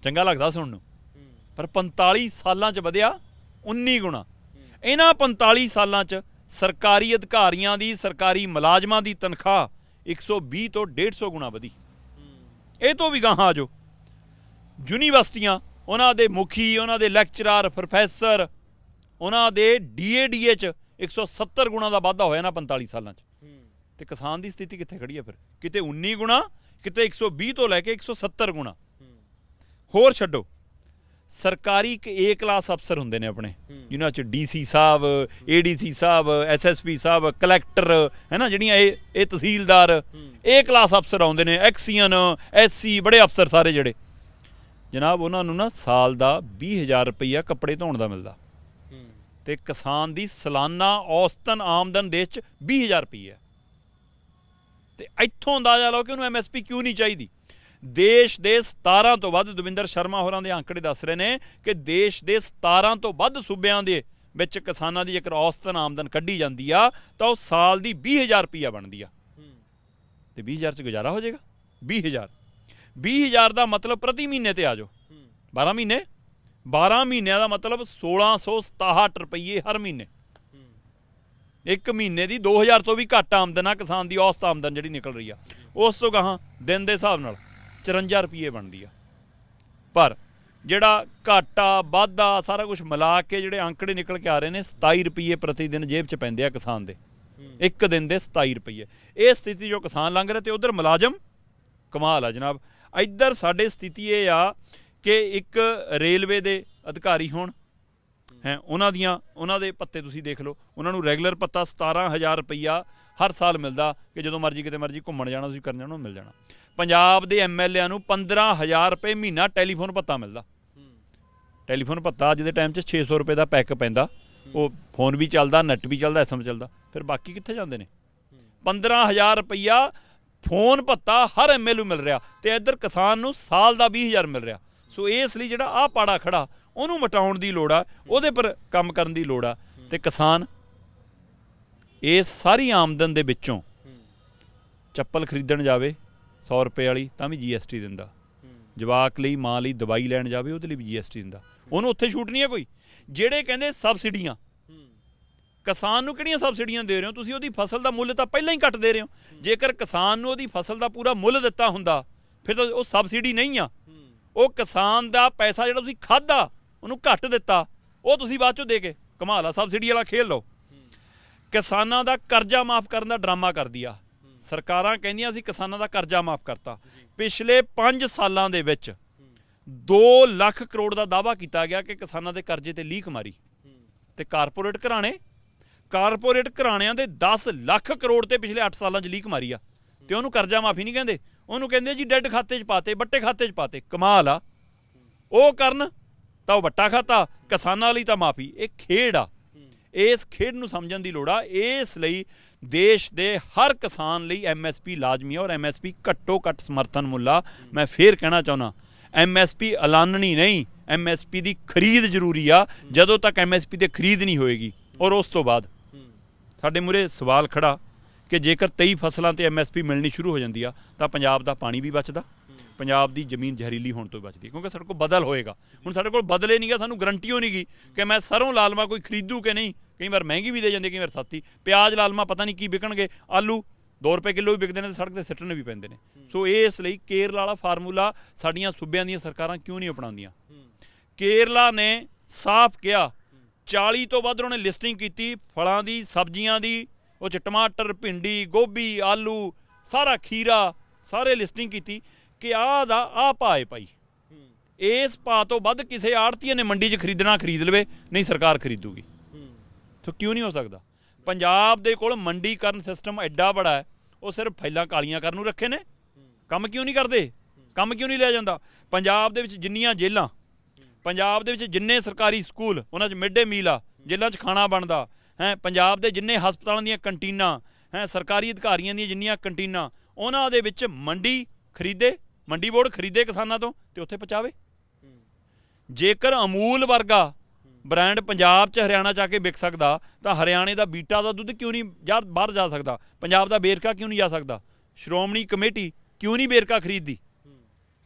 Speaker 1: ਚੰਗਾ ਲੱਗਦਾ ਸੁਣਨ ਨੂੰ, ਪਰ 45 ਸਾਲਾਂ 'ਚ ਵਧਿਆ 19 ਗੁਣਾ। ਇਹਨਾਂ 45 ਸਾਲਾਂ 'ਚ ਸਰਕਾਰੀ ਅਧਿਕਾਰੀਆਂ ਦੀ, ਸਰਕਾਰੀ ਮੁਲਾਜ਼ਮਾਂ ਦੀ ਤਨਖਾਹ 120 ਤੋਂ 150 ਗੁਣਾ ਵਧੀ। ਇਹ ਤੋਂ ਵੀ ਗਾਹਾਂ ਆ ਜਾਓ, ਯੂਨੀਵਰਸਿਟੀਆਂ, ਉਹਨਾਂ ਦੇ ਮੁਖੀ, ਉਹਨਾਂ ਦੇ ਲੈਕਚਰਰ, ਪ੍ਰੋਫੈਸਰ, ਉਹਨਾਂ ਦੇ DA 'ਚ 170 ਗੁਣਾ ਦਾ ਵਾਧਾ ਹੋਇਆ ਨਾ 45 ਸਾਲਾਂ 'ਚ। ਤੇ ਕਿਸਾਨ ਦੀ ਸਥਿਤੀ ਕਿੱਥੇ ਖੜੀ ਹੈ ਫਿਰ? ਕਿਤੇ 19 ਗੁਣਾ, ਕਿਤੇ 120 ਤੋਂ ਲੈ ਕੇ 170 ਗੁਣਾ। ਹੋਰ ਛੱਡੋ, ਸਰਕਾਰੀ ਇੱਕ A ਕਲਾਸ ਅਫਸਰ ਹੁੰਦੇ ਨੇ ਆਪਣੇ, ਜਿਨ੍ਹਾਂ 'ਚ DC ਸਾਹਿਬ, ADC ਸਾਹਿਬ, SSP ਸਾਹਿਬ, ਕਲੈਕਟਰ, ਹੈ ਨਾ, ਜਿਹੜੀਆਂ ਇਹ ਤਹਿਸੀਲਦਾਰ A ਕਲਾਸ ਅਫਸਰ ਆਉਂਦੇ ਨੇ, ਐਕਸੀਅਨ, SC, ਬੜੇ ਅਫਸਰ ਸਾਰੇ ਜਿਹੜੇ ਜਨਾਬ, ਉਹਨਾਂ ਨੂੰ ਨਾ ਸਾਲ ਦਾ 20,000 ਰੁਪਈਆ ਕੱਪੜੇ ਧੋਣ ਦਾ ਮਿਲਦਾ। ਤੇ ਕਿਸਾਨ ਦੀ ਸਾਲਾਨਾ ਔਸਤਨ ਆਮਦਨ ਦੇਸ਼ 'ਚ 20,000 ਰੁਪਈਆ। ਤੇ ਇੱਥੋਂ ਅੰਦਾਜ਼ਾ ਲਾਓ ਕਿ ਉਹਨੂੰ MSP ਕਿਉਂ ਨਹੀਂ ਚਾਹੀਦੀ। ਦੇਸ਼ ਦੇ 17 ਤੋਂ ਵੱਧ, ਦਵਿੰਦਰ ਸ਼ਰਮਾ ਹੋਰਾਂ ਦੇ ਅੰਕੜੇ ਦੱਸ ਰਹੇ ਨੇ ਕਿ ਦੇਸ਼ ਦੇ 17 ਤੋਂ ਵੱਧ ਸੂਬਿਆਂ ਦੇ ਵਿੱਚ ਕਿਸਾਨਾਂ ਦੀ ਜੇਕਰ ਔਸਤਨ ਆਮਦਨ ਕੱਢੀ ਜਾਂਦੀ ਆ ਤਾਂ ਉਹ ਸਾਲ ਦੀ 20,000 ਰੁਪਈਆ ਬਣਦੀ ਆ। ਤੇ 20,000 'ਚ ਗੁਜ਼ਾਰਾ ਹੋ ਜਾਏਗਾ? 20,000 ਦਾ ਮਤਲਬ ਪ੍ਰਤੀ ਮਹੀਨੇ ਤੇ ਆ ਜਾਓ, 12 ਮਹੀਨੇ, 12 ਮਹੀਨਿਆਂ ਦਾ ਮਤਲਬ 1667 ਰੁਪਈਏ ਹਰ ਮਹੀਨੇ। ਇੱਕ ਮਹੀਨੇ ਦੀ 2,000 ਤੋਂ ਵੀ ਘੱਟ ਆਮਦਨ ਆ ਕਿਸਾਨ ਦੀ, ਔਸਤ ਆਮਦਨ ਜਿਹੜੀ ਨਿਕਲ ਰਹੀ ਆ। ਉਸ ਤੋਂ ਗਾਹਾਂ ਦਿਨ ਦੇ ਹਿਸਾਬ ਨਾਲ 54 ਰੁਪਈਏ ਬਣਦੀ ਆ। ਪਰ ਜਿਹੜਾ ਘਾਟਾ ਵਾਧਾ ਸਾਰਾ ਕੁਝ ਮਿਲਾ ਕੇ ਜਿਹੜੇ ਅੰਕੜੇ ਨਿਕਲ ਕੇ ਆ ਰਹੇ ਨੇ, 27 ਰੁਪਈਏ ਪ੍ਰਤੀ ਦਿਨ ਜੇਬ 'ਚ ਪੈਂਦੇ ਆ ਕਿਸਾਨ ਦੇ, ਇੱਕ ਦਿਨ ਦੇ 27 ਰੁਪਈਏ। ਇਹ ਸਥਿਤੀ ਜੋ ਕਿਸਾਨ ਲੰਘ ਰਿਹਾ, ਤੇ ਉਧਰ ਮੁਲਾਜ਼ਮ ਕਮਾਲ ਆ ਜਨਾਬ। ਇੱਧਰ ਸਾਡੇ ਸਥਿਤੀ ਇਹ ਆ ਕਿ ਇੱਕ ਰੇਲਵੇ ਦੇ ਅਧਿਕਾਰੀ ਹੋਣ, ਹੈ, ਉਹਨਾਂ ਦੇ ਪੱਤੇ ਤੁਸੀਂ ਦੇਖ ਲਓ, ਉਹਨਾਂ ਨੂੰ ਰੈਗੂਲਰ ਪੱਤਾ 17,000 ਰੁਪਈਆ ਹਰ ਸਾਲ ਮਿਲਦਾ ਕਿ ਜਦੋਂ ਮਰਜ਼ੀ ਕਿਤੇ ਮਰਜ਼ੀ ਘੁੰਮਣ ਜਾਣਾ, ਤੁਸੀਂ ਕਰਨ ਜਾਣਾ, ਮਿਲ ਜਾਣਾ। ਪੰਜਾਬ ਦੇ MLA ਨੂੰ 15,000 ਰੁਪਏ ਮਹੀਨਾ ਟੈਲੀਫੋਨ ਭੱਤਾ ਮਿਲਦਾ। ਟੈਲੀਫੋਨ ਭੱਤਾ ਅੱਜ ਦੇ ਟਾਈਮ 'ਚ 600 ਰੁਪਏ ਦਾ ਪੈਕ ਪੈਂਦਾ, ਉਹ ਫੋਨ ਵੀ ਚੱਲਦਾ, ਨੈੱਟ ਵੀ ਚੱਲਦਾ, SM ਚੱਲਦਾ। ਫਿਰ ਬਾਕੀ ਕਿੱਥੇ ਜਾਂਦੇ ਨੇ? 15,000 ਰੁਪਈਆ ਫੋਨ ਭੱਤਾ ਹਰ MLA ਨੂੰ ਮਿਲ ਰਿਹਾ, ਤੇ ਇੱਧਰ ਕਿਸਾਨ ਨੂੰ ਸਾਲ ਦਾ 20,000 ਮਿਲ ਰਿਹਾ। ਸੋ ਇਸ ਲਈ ਜਿਹੜਾ ਆਹ ਪਾੜਾ ਖੜਾ, ਉਹਨੂੰ ਮਿਟਾਉਣ ਦੀ ਲੋੜ ਆ, ਉਹਦੇ ਪਰ ਕੰਮ ਕਰਨ ਦੀ ਲੋੜ ਆ। ਤੇ ਕਿਸਾਨ ਇਸ ਸਾਰੀ ਆਮਦਨ ਦੇ ਵਿੱਚੋਂ ਚੱਪਲ ਖਰੀਦਣ ਜਾਵੇ 100 ਰੁਪਏ ਵਾਲੀ ਤਾਂ ਵੀ GST ਦਿੰਦਾ, ਜਵਾਕ ਲਈ, ਮਾਂ ਲਈ ਦਵਾਈ ਲੈਣ ਜਾਵੇ ਉਹਦੇ ਲਈ ਵੀ GST ਦਿੰਦਾ, ਉਹਨੂੰ ਉੱਥੇ ਛੂਟ ਨਹੀਂ ਹੈ ਕੋਈ। ਜਿਹੜੇ ਕਹਿੰਦੇ ਸਬਸਿਡੀਆਂ, ਕਿਸਾਨ ਨੂੰ ਕਿਹੜੀਆਂ ਸਬਸਿਡੀਆਂ ਦੇ ਰਹੇ ਹੋ ਤੁਸੀਂ? ਉਹਦੀ ਫਸਲ ਦਾ ਮੁੱਲ ਤਾਂ ਪਹਿਲਾਂ ਹੀ ਘੱਟ ਦੇ ਰਹੇ ਹੋ। ਜੇਕਰ ਕਿਸਾਨ ਨੂੰ ਉਹਦੀ ਫਸਲ ਦਾ ਪੂਰਾ ਮੁੱਲ ਦਿੱਤਾ ਹੁੰਦਾ ਫਿਰ ਤਾਂ ਉਹ ਸਬਸਿਡੀ ਨਹੀਂ ਆ। ਉਹ ਕਿਸਾਨ ਦਾ ਪੈਸਾ ਜਿਹੜਾ ਤੁਸੀਂ ਖਾਧਾ ਉਹਨੂੰ ਘੱਟ ਦਿੱਤਾ, ਉਹ ਤੁਸੀਂ ਬਾਅਦ 'ਚੋਂ ਦੇ ਕੇ ਕਮਾਲ ਆ, ਸਬਸਿਡੀ ਵਾਲਾ ਖੇਲ ਲਓ। ਕਿਸਾਨਾਂ ਦਾ ਕਰਜ਼ਾ ਮਾਫ ਕਰਨ ਦਾ ਡਰਾਮਾ ਕਰਦੀ ਆ ਸਰਕਾਰਾਂ, ਕਹਿੰਦੀਆਂ ਅਸੀਂ ਕਿਸਾਨਾਂ ਦਾ ਕਰਜ਼ਾ ਮਾਫ ਕਰਤਾ। ਪਿਛਲੇ 5 ਸਾਲਾਂ ਦੇ ਵਿੱਚ 2 ਲੱਖ ਕਰੋੜ ਦਾ ਦਾਅਵਾ ਕੀਤਾ ਗਿਆ ਕਿ ਕਿਸਾਨਾਂ ਦੇ ਕਰਜ਼ੇ ਤੇ ਲੀਕ ਮਾਰੀ। ਤੇ ਕਾਰਪੋਰੇਟ ਘਰਾਣਿਆਂ ਦੇ 10 ਲੱਖ ਕਰੋੜ ਤੇ ਪਿਛਲੇ 8 ਸਾਲਾਂ 'ਚ ਲੀਕ ਮਾਰੀ ਆ। ਤੇ ਉਹਨੂੰ ਕਰਜ਼ਾ ਮਾਫੀ ਨਹੀਂ ਕਹਿੰਦੇ, ਉਹਨੂੰ ਕਹਿੰਦੇ ਜੀ ਡੈਡ ਖਾਤੇ 'ਚ ਪਾਤੇ, ਵੱਟੇ ਖਾਤੇ 'ਚ ਪਾਤੇ। ਕਮਾਲ ਆ, ਉਹ ਕਰਨ ਤਾਂ ਉਹ ਵੱਟਾ ਖਾਤਾ, ਕਿਸਾਨਾਂ ਲਈ ਤਾਂ ਮਾਫੀ। ਇਹ ਖੇਡ ਆ, ਇਸ ਖੇਡ ਨੂੰ ਸਮਝਣ ਦੀ ਲੋੜ ਆ। ਇਸ ਲਈ ਦੇਸ਼ ਦੇ ਹਰ ਕਿਸਾਨ ਲਈ MSP ਲਾਜ਼ਮੀ ਆ, ਔਰ MSP ਘੱਟੋ ਘੱਟ ਸਮਰਥਨ ਮੁੱਲ ਆ। ਮੈਂ ਫੇਰ ਕਹਿਣਾ ਚਾਹੁੰਦਾ, MSP ਐਲਾਨਣੀ ਨਹੀਂ, MSP ਦੀ ਖਰੀਦ ਜ਼ਰੂਰੀ ਆ। ਜਦੋਂ ਤੱਕ MSP ਤੇ ਖਰੀਦ ਨਹੀਂ ਹੋਏਗੀ, ਔਰ ਉਸ ਤੋਂ ਬਾਅਦ ਸਾਡੇ ਮੂਹਰੇ ਸਵਾਲ ਖੜਾ ਕਿ ਜੇਕਰ 23 ਫਸਲਾਂ ਤੇ MSP ਮਿਲਣੀ ਸ਼ੁਰੂ ਹੋ ਜਾਂਦੀ ਆ ਤਾਂ ਪੰਜਾਬ ਦਾ ਪਾਣੀ ਵੀ ਬਚਦਾ, ਪੰਜਾਬ ਦੀ ਜ਼ਮੀਨ ਜ਼ਹਿਰੀਲੀ ਹੋਣ ਤੋਂ ਬਚਦੀ, ਕਿਉਂਕਿ ਸਾਡੇ ਕੋਲ ਬਦਲ ਹੋਏਗਾ। ਹੁਣ ਸਾਡੇ ਕੋਲ ਬਦਲੇ ਨਹੀਂ ਗਾ, ਸਾਨੂੰ ਗਰੰਟੀ ਹੋ ਨਹੀਂ ਗਈ ਕਿ ਮੈਂ ਸਰੋਂ ਲਾ ਲਵਾਂ, ਕੋਈ ਖਰੀਦੂ ਕਿ ਨਹੀਂ। ਕਈ ਵਾਰ ਮਹਿੰਗੀ ਵੀ ਦੇ ਜਾਂਦੀ, ਕਈ ਵਾਰ ਸਸਤੀ। ਪਿਆਜ਼ ਲਾ ਲਵਾਂ, ਪਤਾ ਨਹੀਂ ਕੀ ਵਿਕਣਗੇ। ਆਲੂ 2 ਰੁਪਏ ਕਿਲੋ ਵੀ ਵਿਕਦੇ ਨੇ ਤੇ ਸੜਕ ਤੇ ਸਿੱਟਣੇ ਵੀ ਪੈਂਦੇ ਨੇ। ਸੋ ਇਸ ਲਈ ਕੇਰਲਾ ਵਾਲਾ ਫਾਰਮੂਲਾ ਸਾਡੀਆਂ ਸੂਬਿਆਂ ਦੀਆਂ ਸਰਕਾਰਾਂ ਕਿਉਂ ਨਹੀਂ ਅਪਣਾਉਂਦੀਆਂ? ਕੇਰਲਾ ਨੇ ਸਾਫ਼ ਕਿਹਾ, 40 ਤੋਂ ਵੱਧ ਉਹਨੇ ਲਿਸਟਿੰਗ ਕੀਤੀ ਫਲਾਂ ਦੀ, ਸਬਜ਼ੀਆਂ ਦੀ, ਉਹ 'ਚ ਟਮਾਟਰ, ਭਿੰਡੀ, ਗੋਭੀ, ਆਲੂ, ਸਾਰਾ ਖੀਰਾ, ਸਾਰੇ ਲਿਸਟਿੰਗ ਕੀਤੀ ਕਿ ਆਹ ਦਾ ਆਹ ਭਾਅ ਹੈ ਭਾਈ, ਇਸ ਭਾਅ ਤੋਂ ਵੱਧ ਕਿਸੇ ਆੜ੍ਹਤੀਏ ਨੇ ਮੰਡੀ 'ਚ ਖਰੀਦਣਾ ਖਰੀਦ ਲਵੇ, ਨਹੀਂ ਸਰਕਾਰ ਖਰੀਦੂਗੀ। ਤਾਂ ਕਿਉਂ ਨਹੀਂ ਹੋ ਸਕਦਾ? ਪੰਜਾਬ ਦੇ ਕੋਲ ਮੰਡੀਕਰਨ ਸਿਸਟਮ ਐਡਾ ਬੜਾ ਹੈ, ਉਹ ਸਿਰਫ ਫਾਈਲਾਂ ਕਾਲੀਆਂ ਕਰਨ ਨੂੰ ਰੱਖੇ ਨੇ, ਕੰਮ ਕਿਉਂ ਨਹੀਂ ਕਰਦੇ? ਕੰਮ ਕਿਉਂ ਨਹੀਂ ਲਿਆ ਜਾਂਦਾ? ਪੰਜਾਬ ਦੇ ਵਿੱਚ ਜਿੰਨੀਆਂ ਜੇਲ੍ਹਾਂ, ਪੰਜਾਬ ਦੇ ਵਿੱਚ ਜਿੰਨੇ ਸਰਕਾਰੀ ਸਕੂਲ, ਉਹਨਾਂ 'ਚ ਮਿਡ ਡੇ ਮੀਲ ਆ, ਜੇਲ੍ਹਾਂ 'ਚ ਖਾਣਾ ਬਣਦਾ ਹੈ, ਪੰਜਾਬ ਦੇ ਜਿੰਨੇ ਹਸਪਤਾਲਾਂ ਦੀਆਂ ਕੰਟੀਨਾਂ ਹੈ, ਸਰਕਾਰੀ ਅਧਿਕਾਰੀਆਂ ਦੀਆਂ ਜਿੰਨੀਆਂ ਕੰਟੀਨਾਂ, ਉਹਨਾਂ ਦੇ ਵਿੱਚ ਮੰਡੀ ਖਰੀਦੇ, ਮੰਡੀ ਬੋਰਡ ਖਰੀਦੇ ਕਿਸਾਨਾਂ ਤੋਂ ਤੇ ਉੱਥੇ ਪਹੁੰਚਾਵੇ। ਜੇਕਰ ਅਮੂਲ ਵਰਗਾ ਬ੍ਰਾਂਡ ਪੰਜਾਬ 'ਚ ਹਰਿਆਣਾ 'ਚ ਆ ਕੇ ਵਿਕ ਸਕਦਾ ਤਾਂ ਹਰਿਆਣੇ ਦਾ ਬੀਟਾ ਦਾ ਦੁੱਧ ਕਿਉਂ ਨਹੀਂ ਬਾਹਰ ਜਾ ਸਕਦਾ? ਪੰਜਾਬ ਦਾ ਵੇਰਕਾ ਕਿਉਂ ਨਹੀਂ ਜਾ ਸਕਦਾ? ਸ਼੍ਰੋਮਣੀ ਕਮੇਟੀ ਕਿਉਂ ਨਹੀਂ ਵੇਰਕਾ ਖਰੀਦਦੀ?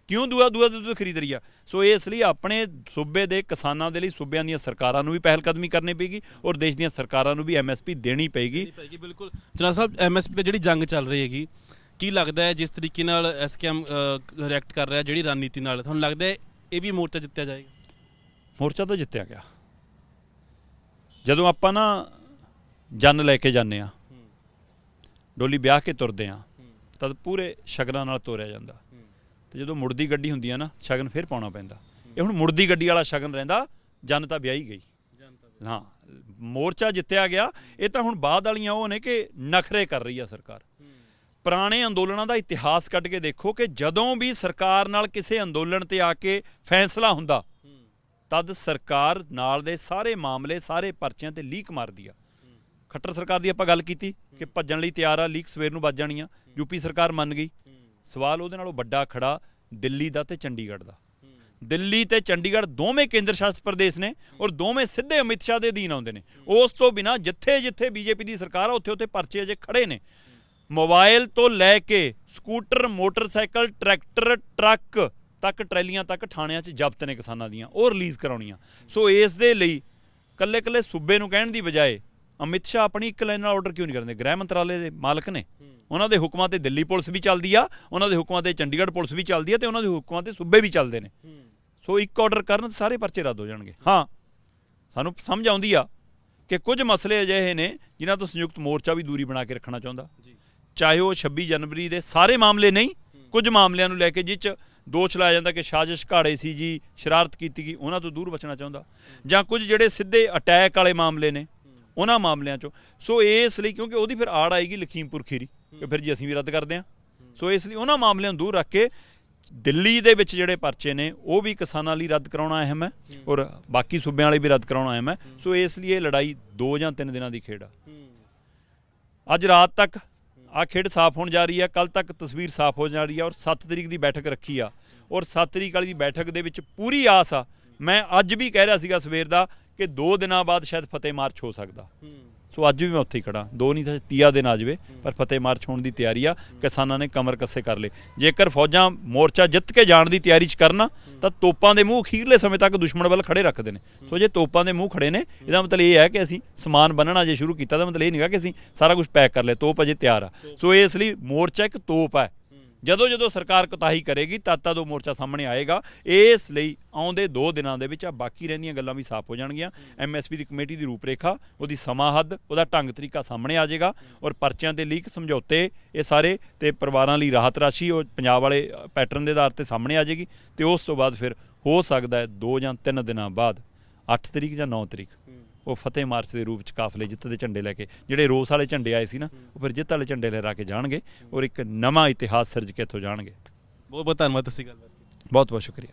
Speaker 1: ਕਿਉਂ ਦੂਆ ਦੁੱਧ ਖਰੀਦ ਰਹੀ ਆ? ਸੋ ਇਸ ਲਈ ਆਪਣੇ ਸੂਬੇ ਦੇ ਕਿਸਾਨਾਂ ਦੇ ਲਈ ਸੂਬਿਆਂ ਦੀਆਂ ਸਰਕਾਰਾਂ ਨੂੰ ਵੀ ਪਹਿਲ ਕਦਮੀ ਕਰਨੀ ਪਏਗੀ ਔਰ ਦੇਸ਼ ਦੀਆਂ ਸਰਕਾਰਾਂ ਨੂੰ ਵੀ MSP ਦੇਣੀ ਪਏਗੀ।
Speaker 2: ਬਿਲਕੁਲ ਜਨਾਬ ਸਾਹਿਬ, MSP 'ਤੇ ਜਿਹੜੀ ਜੰਗ ਚੱਲ ਰਹੀ ਹੈਗੀ, ਕੀ ਲੱਗਦਾ ਹੈ ਜਿਸ ਤਰੀਕੇ ਨਾਲ SKM ਰਿਐਕਟ ਕਰ ਰਿਹਾ, ਜਿਹੜੀ ਰਣਨੀਤੀ ਨਾਲ, ਤੁਹਾਨੂੰ ਲੱਗਦਾ ਹੈ ਇਹ ਵੀ ਮੋਰਚਾ ਜਿੱਤਿਆ ਜਾਏਗਾ?
Speaker 1: ਮੋਰਚਾ ਤਾਂ ਜਿੱਤਿਆ ਗਿਆ। ਜਦੋਂ ਆਪਾਂ ਨਾ ਜਨ ਲੈ ਕੇ ਜਾਂਦੇ ਹਾਂ, ਡੋਲੀ ਵਿਆਹ ਕੇ ਤੁਰਦੇ ਹਾਂ, ਤਦ ਪੂਰੇ ਸ਼ਗਨਾਂ ਨਾਲ ਤੋਰਿਆ ਜਾਂਦਾ, ਤੇ ਜਦੋਂ ਮੁੜਦੀ ਗੱਡੀ ਹੁੰਦੀ ਆ ਨਾ, ਸ਼ਗਨ ਫਿਰ ਪਾਉਣਾ ਪੈਂਦਾ। ਇਹ ਹੁਣ ਮੁੜਦੀ ਗੱਡੀ ਵਾਲਾ ਸ਼ਗਨ ਰਹਿੰਦਾ, ਜਨ ਤਾਂ ਵਿਆਹੀ ਗਈ। ਹਾਂ, ਮੋਰਚਾ ਜਿੱਤਿਆ ਗਿਆ। ਇਹ ਤਾਂ ਹੁਣ ਬਾਅਦ ਵਾਲੀਆਂ ਉਹ ਨੇ ਕਿ ਨਖਰੇ ਕਰ ਰਹੀ ਆ ਸਰਕਾਰ। ਪੁਰਾਣੇ ਅੰਦੋਲਨਾਂ ਦਾ ਇਤਿਹਾਸ ਕੱਢ ਕੇ ਦੇਖੋ ਕਿ ਜਦੋਂ ਵੀ ਸਰਕਾਰ ਨਾਲ ਕਿਸੇ ਅੰਦੋਲਨ ਤੇ ਆ ਕੇ ਫੈਸਲਾ ਹੁੰਦਾ, ਤਦ ਸਰਕਾਰ ਨਾਲ ਦੇ ਸਾਰੇ ਮਾਮਲੇ, ਸਾਰੇ ਪਰਚਿਆਂ ਤੇ ਲੀਕ ਮਾਰਦੀ ਆ। ਖੱਟਰ ਸਰਕਾਰ ਦੀ ਆਪਾਂ ਗੱਲ ਕੀਤੀ ਕਿ ਭੱਜਣ ਲਈ ਤਿਆਰ ਆ, ਲੀਕ ਸਵੇਰ ਨੂੰ ਵੱਜ ਜਾਣੀ ਆ, ਯੂਪੀ ਸਰਕਾਰ ਮੰਨ ਗਈ। ਸਵਾਲ ਉਹਦੇ ਨਾਲੋਂ ਵੱਡਾ ਖੜਾ ਦਿੱਲੀ ਦਾ ਤੇ ਚੰਡੀਗੜ੍ਹ ਦਾ। ਦਿੱਲੀ ਤੇ ਚੰਡੀਗੜ੍ਹ ਦੋਵੇਂ ਕੇਂਦਰ ਸ਼ਾਸਿਤ ਪ੍ਰਦੇਸ਼ ਨੇ ਔਰ ਦੋਵੇਂ ਸਿੱਧੇ ਅਮਿਤ ਸ਼ਾਹ ਦੇ ਅਧੀਨ ਆਉਂਦੇ ਨੇ। ਉਸ ਤੋਂ ਬਿਨਾਂ ਜਿੱਥੇ ਜਿੱਥੇ BJP ਦੀ ਸਰਕਾਰ ਆ, ਉੱਥੇ ਉੱਥੇ ਪਰਚੇ ਅਜੇ ਖੜੇ ਨੇ। ਮੋਬਾਈਲ ਤੋਂ ਲੈ ਕੇ ਸਕੂਟਰ, ਮੋਟਰਸਾਈਕਲ, ਟਰੈਕਟਰ, ਟਰੱਕ ਤੱਕ, ਟਰੈਲੀਆਂ ਤੱਕ ਥਾਣਿਆਂ 'ਚ ਜ਼ਬਤ ਨੇ ਕਿਸਾਨਾਂ ਦੀਆਂ, ਉਹ ਰਿਲੀਜ਼ ਕਰਾਉਣੀਆਂ। ਸੋ ਇਸ ਦੇ ਲਈ ਕੱਲੇ ਕੱਲੇ ਸੂਬੇ ਨੂੰ ਕਹਿਣ ਦੀ ਬਜਾਏ ਅਮਿਤ ਸ਼ਾਹ ਆਪਣੀ ਇੱਕ ਲਾਈਨ ਨਾਲ ਆਰਡਰ ਕਿਉਂ ਨਹੀਂ ਕਰਦੇ? ਗ੍ਰਹਿ ਮੰਤਰਾਲੇ ਦੇ ਮਾਲਕ ਨੇ, ਉਹਨਾਂ ਦੇ ਹੁਕਮਾਂ ਤੇ ਦਿੱਲੀ ਪੁਲਿਸ ਵੀ ਚੱਲਦੀ ਆ, ਉਹਨਾਂ ਦੇ ਹੁਕਮਾਂ ਤੇ ਚੰਡੀਗੜ੍ਹ ਪੁਲਿਸ ਵੀ ਚੱਲਦੀ ਆ, ਤੇ ਉਹਨਾਂ ਦੇ ਹੁਕਮਾਂ ਤੇ ਸੂਬੇ ਵੀ ਚੱਲਦੇ ਨੇ। ਸੋ ਇੱਕ ਆਰਡਰ ਕਰਨ ਸਾਰੇ ਪਰਚੇ ਰੱਦ ਹੋ ਜਾਣਗੇ। ਹਾਂ, ਸਾਨੂੰ ਸਮਝ ਆਉਂਦੀ ਆ ਕਿ ਕੁਝ ਮਸਲੇ ਅਜਿਹੇ ਨੇ ਜਿਨ੍ਹਾਂ ਤੋਂ ਸੰਯੁਕਤ ਮੋਰਚਾ ਵੀ ਦੂਰੀ ਬਣਾ ਕੇ ਰੱਖਣਾ ਚਾਹੁੰਦਾ, ਚਾਹੇ ਉਹ 26 ਜਨਵਰੀ ਦੇ ਸਾਰੇ ਮਾਮਲੇ ਨਹੀਂ, ਕੁਝ ਮਾਮਲਿਆਂ ਨੂੰ ਲੈ ਕੇ ਜਿਹ 'ਚ ਦੋਸ਼ ਲਾਇਆ ਜਾਂਦਾ ਕਿ ਸਾਜ਼ਿਸ਼ ਘਾੜੇ ਸੀ ਜੀ, ਸ਼ਰਾਰਤ ਕੀਤੀ ਗਈ, ਉਹਨਾਂ ਤੋਂ ਦੂਰ ਬਚਣਾ ਚਾਹੁੰਦਾ, ਜਾਂ ਕੁਝ ਜਿਹੜੇ ਸਿੱਧੇ ਅਟੈਕ ਵਾਲੇ ਮਾਮਲੇ ਨੇ ਉਹਨਾਂ ਮਾਮਲਿਆਂ 'ਚੋਂ। ਸੋ ਇਸ ਲਈ, ਕਿਉਂਕਿ ਉਹਦੀ ਫਿਰ ਆੜ ਆਏਗੀ ਲਖੀਮਪੁਰ ਖੀਰੀ ਕਿ ਫਿਰ ਜੀ ਅਸੀਂ ਵੀ ਰੱਦ ਕਰਦੇ ਹਾਂ। ਸੋ ਇਸ ਲਈ ਉਹਨਾਂ ਮਾਮਲਿਆਂ ਨੂੰ ਦੂਰ ਰੱਖ ਕੇ ਦਿੱਲੀ ਦੇ ਵਿੱਚ ਜਿਹੜੇ ਪਰਚੇ ਨੇ ਉਹ ਵੀ ਕਿਸਾਨਾਂ ਲਈ ਰੱਦ ਕਰਾਉਣਾ ਅਹਿਮ ਹੈ ਔਰ ਬਾਕੀ ਸੂਬਿਆਂ ਵਾਲੇ ਵੀ ਰੱਦ ਕਰਾਉਣਾ ਅਹਿਮ ਹੈ। ਸੋ ਇਸ ਲਈ ਇਹ ਲੜਾਈ 2 ਜਾਂ 3 ਦਿਨਾਂ ਦੀ ਖੇਡ ਆ। ਅੱਜ ਰਾਤ ਤੱਕ ਆ ਖੇਡ ਸਾਫ਼ ਹੋਣ ਜਾ ਰਹੀ ਹੈ, ਕੱਲ੍ਹ ਤੱਕ ਤਸਵੀਰ ਸਾਫ਼ ਹੋ ਜਾ ਰਹੀ ਹੈ ਔਰ 7 ਤਰੀਕ ਦੀ ਬੈਠਕ ਰੱਖੀ ਆ ਔਰ 7 ਤਰੀਕ ਵਾਲੀ ਦੀ ਬੈਠਕ ਦੇ ਵਿੱਚ ਪੂਰੀ ਆਸ ਆ। ਮੈਂ ਅੱਜ ਵੀ ਕਹਿ ਰਿਹਾ ਸੀਗਾ ਸਵੇਰ ਦਾ ਕਿ 2 ਦਿਨਾਂ ਬਾਅਦ ਸ਼ਾਇਦ ਫਤਿਹ ਮਾਰਚ ਹੋ ਸਕਦਾ। ਸੋ ਅੱਜ ਵੀ ਮੈਂ ਉੱਥੇ ਹੀ ਖੜਾ, 2 ਨਹੀਂ ਤਾਂ 30 ਦਿਨ ਆ ਜਾਵੇ, ਪਰ ਫਤਿਹ ਮਾਰਚ ਹੋਣ ਦੀ ਤਿਆਰੀ ਆ। ਕਿਸਾਨਾਂ ਨੇ ਕਮਰ ਕੱਸੇ ਕਰ ਲਏ। ਜੇਕਰ ਫੌਜਾਂ ਮੋਰਚਾ ਜਿੱਤ ਕੇ ਜਾਣ ਦੀ ਤਿਆਰੀ 'ਚ ਕਰਨ ਤਾਂ ਤੋਪਾਂ ਦੇ ਮੂੰਹ ਅਖੀਰਲੇ ਸਮੇਂ ਤੱਕ ਦੁਸ਼ਮਣ ਵੱਲ ਖੜੇ ਰੱਖਦੇ ਨੇ। ਸੋ ਜੇ ਤੋਪਾਂ ਦੇ ਮੂੰਹ ਖੜੇ ਨੇ, ਇਹਦਾ ਮਤਲਬ ਇਹ ਹੈ ਕਿ ਅਸੀਂ ਸਮਾਨ ਬੰਨਣਾ ਜੇ ਸ਼ੁਰੂ ਕੀਤਾ, ਤਾਂ ਮਤਲਬ ਇਹ ਨਹੀਂ ਗਾ ਕਿ ਅਸੀਂ ਸਾਰਾ ਕੁਝ ਪੈਕ ਕਰ ਲਿਆ, ਤੋਪ ਅਜੇ ਤਿਆਰ ਆ। ਸੋ ਇਸ ਲਈ ਮੋਰਚਾ ਇੱਕ ਤੋਪ ਹੈ। ਜਦੋਂ ਜਦੋਂ ਸਰਕਾਰ ਕੋਤਾਹੀ ਕਰੇਗੀ ਤਦ ਉਹ ਮੋਰਚਾ ਸਾਹਮਣੇ ਆਏਗਾ। ਇਸ ਲਈ ਆਉਂਦੇ 2 ਦਿਨਾਂ ਦੇ ਵਿੱਚ ਆ ਬਾਕੀ ਰਹਿੰਦੀਆਂ ਗੱਲਾਂ ਵੀ ਸਾਫ਼ ਹੋ ਜਾਣਗੀਆਂ। MSP ਦੀ ਕਮੇਟੀ ਦੀ ਰੂਪਰੇਖਾ, ਉਹਦੀ ਸਮਾਂ ਹੱਦ, ਉਹਦਾ ਢੰਗ ਤਰੀਕਾ ਸਾਹਮਣੇ ਆ ਜਾਏਗਾ ਔਰ ਪਰਚਿਆਂ ਦੇ ਲੀਕ, ਸਮਝੌਤੇ, ਇਹ ਸਾਰੇ ਤੇ ਪਰਿਵਾਰਾਂ ਲਈ ਰਾਹਤ ਰਾਸ਼ੀ ਉਹ ਪੰਜਾਬ ਵਾਲੇ ਪੈਟਰਨ ਦੇ ਆਧਾਰ 'ਤੇ ਸਾਹਮਣੇ ਆ ਜਾਏਗੀ। ਤੇ ਉਸ ਤੋਂ ਬਾਅਦ ਫਿਰ ਹੋ ਸਕਦਾ ਹੈ 2 ਜਾਂ 3 ਦਿਨਾਂ ਬਾਅਦ 8 ਤਰੀਕ ਜਾਂ 9 ਤਰੀਕ ਉਹ ਫਤਿਹ ਮਾਰਚ ਦੇ ਰੂਪ 'ਚ ਕਾਫਲੇ ਜਿੱਤ ਦੇ ਝੰਡੇ ਲੈ ਕੇ, ਜਿਹੜੇ ਰੋਸ ਵਾਲੇ ਝੰਡੇ ਆਏ ਸੀ ਨਾ, ਉਹ ਫਿਰ ਜਿੱਤ ਵਾਲੇ ਝੰਡੇ ਲਹਿਰਾ ਕੇ ਜਾਣਗੇ ਔਰ ਇੱਕ ਨਵਾਂ ਇਤਿਹਾਸ ਸਿਰਜ ਕੇ ਇੱਥੋਂ ਜਾਣਗੇ।
Speaker 2: ਬਹੁਤ ਬਹੁਤ ਧੰਨਵਾਦ, ਤੁਸੀਂ ਗੱਲਬਾਤ ਕੀਤੀ।
Speaker 1: ਬਹੁਤ ਬਹੁਤ ਸ਼ੁਕਰੀਆ।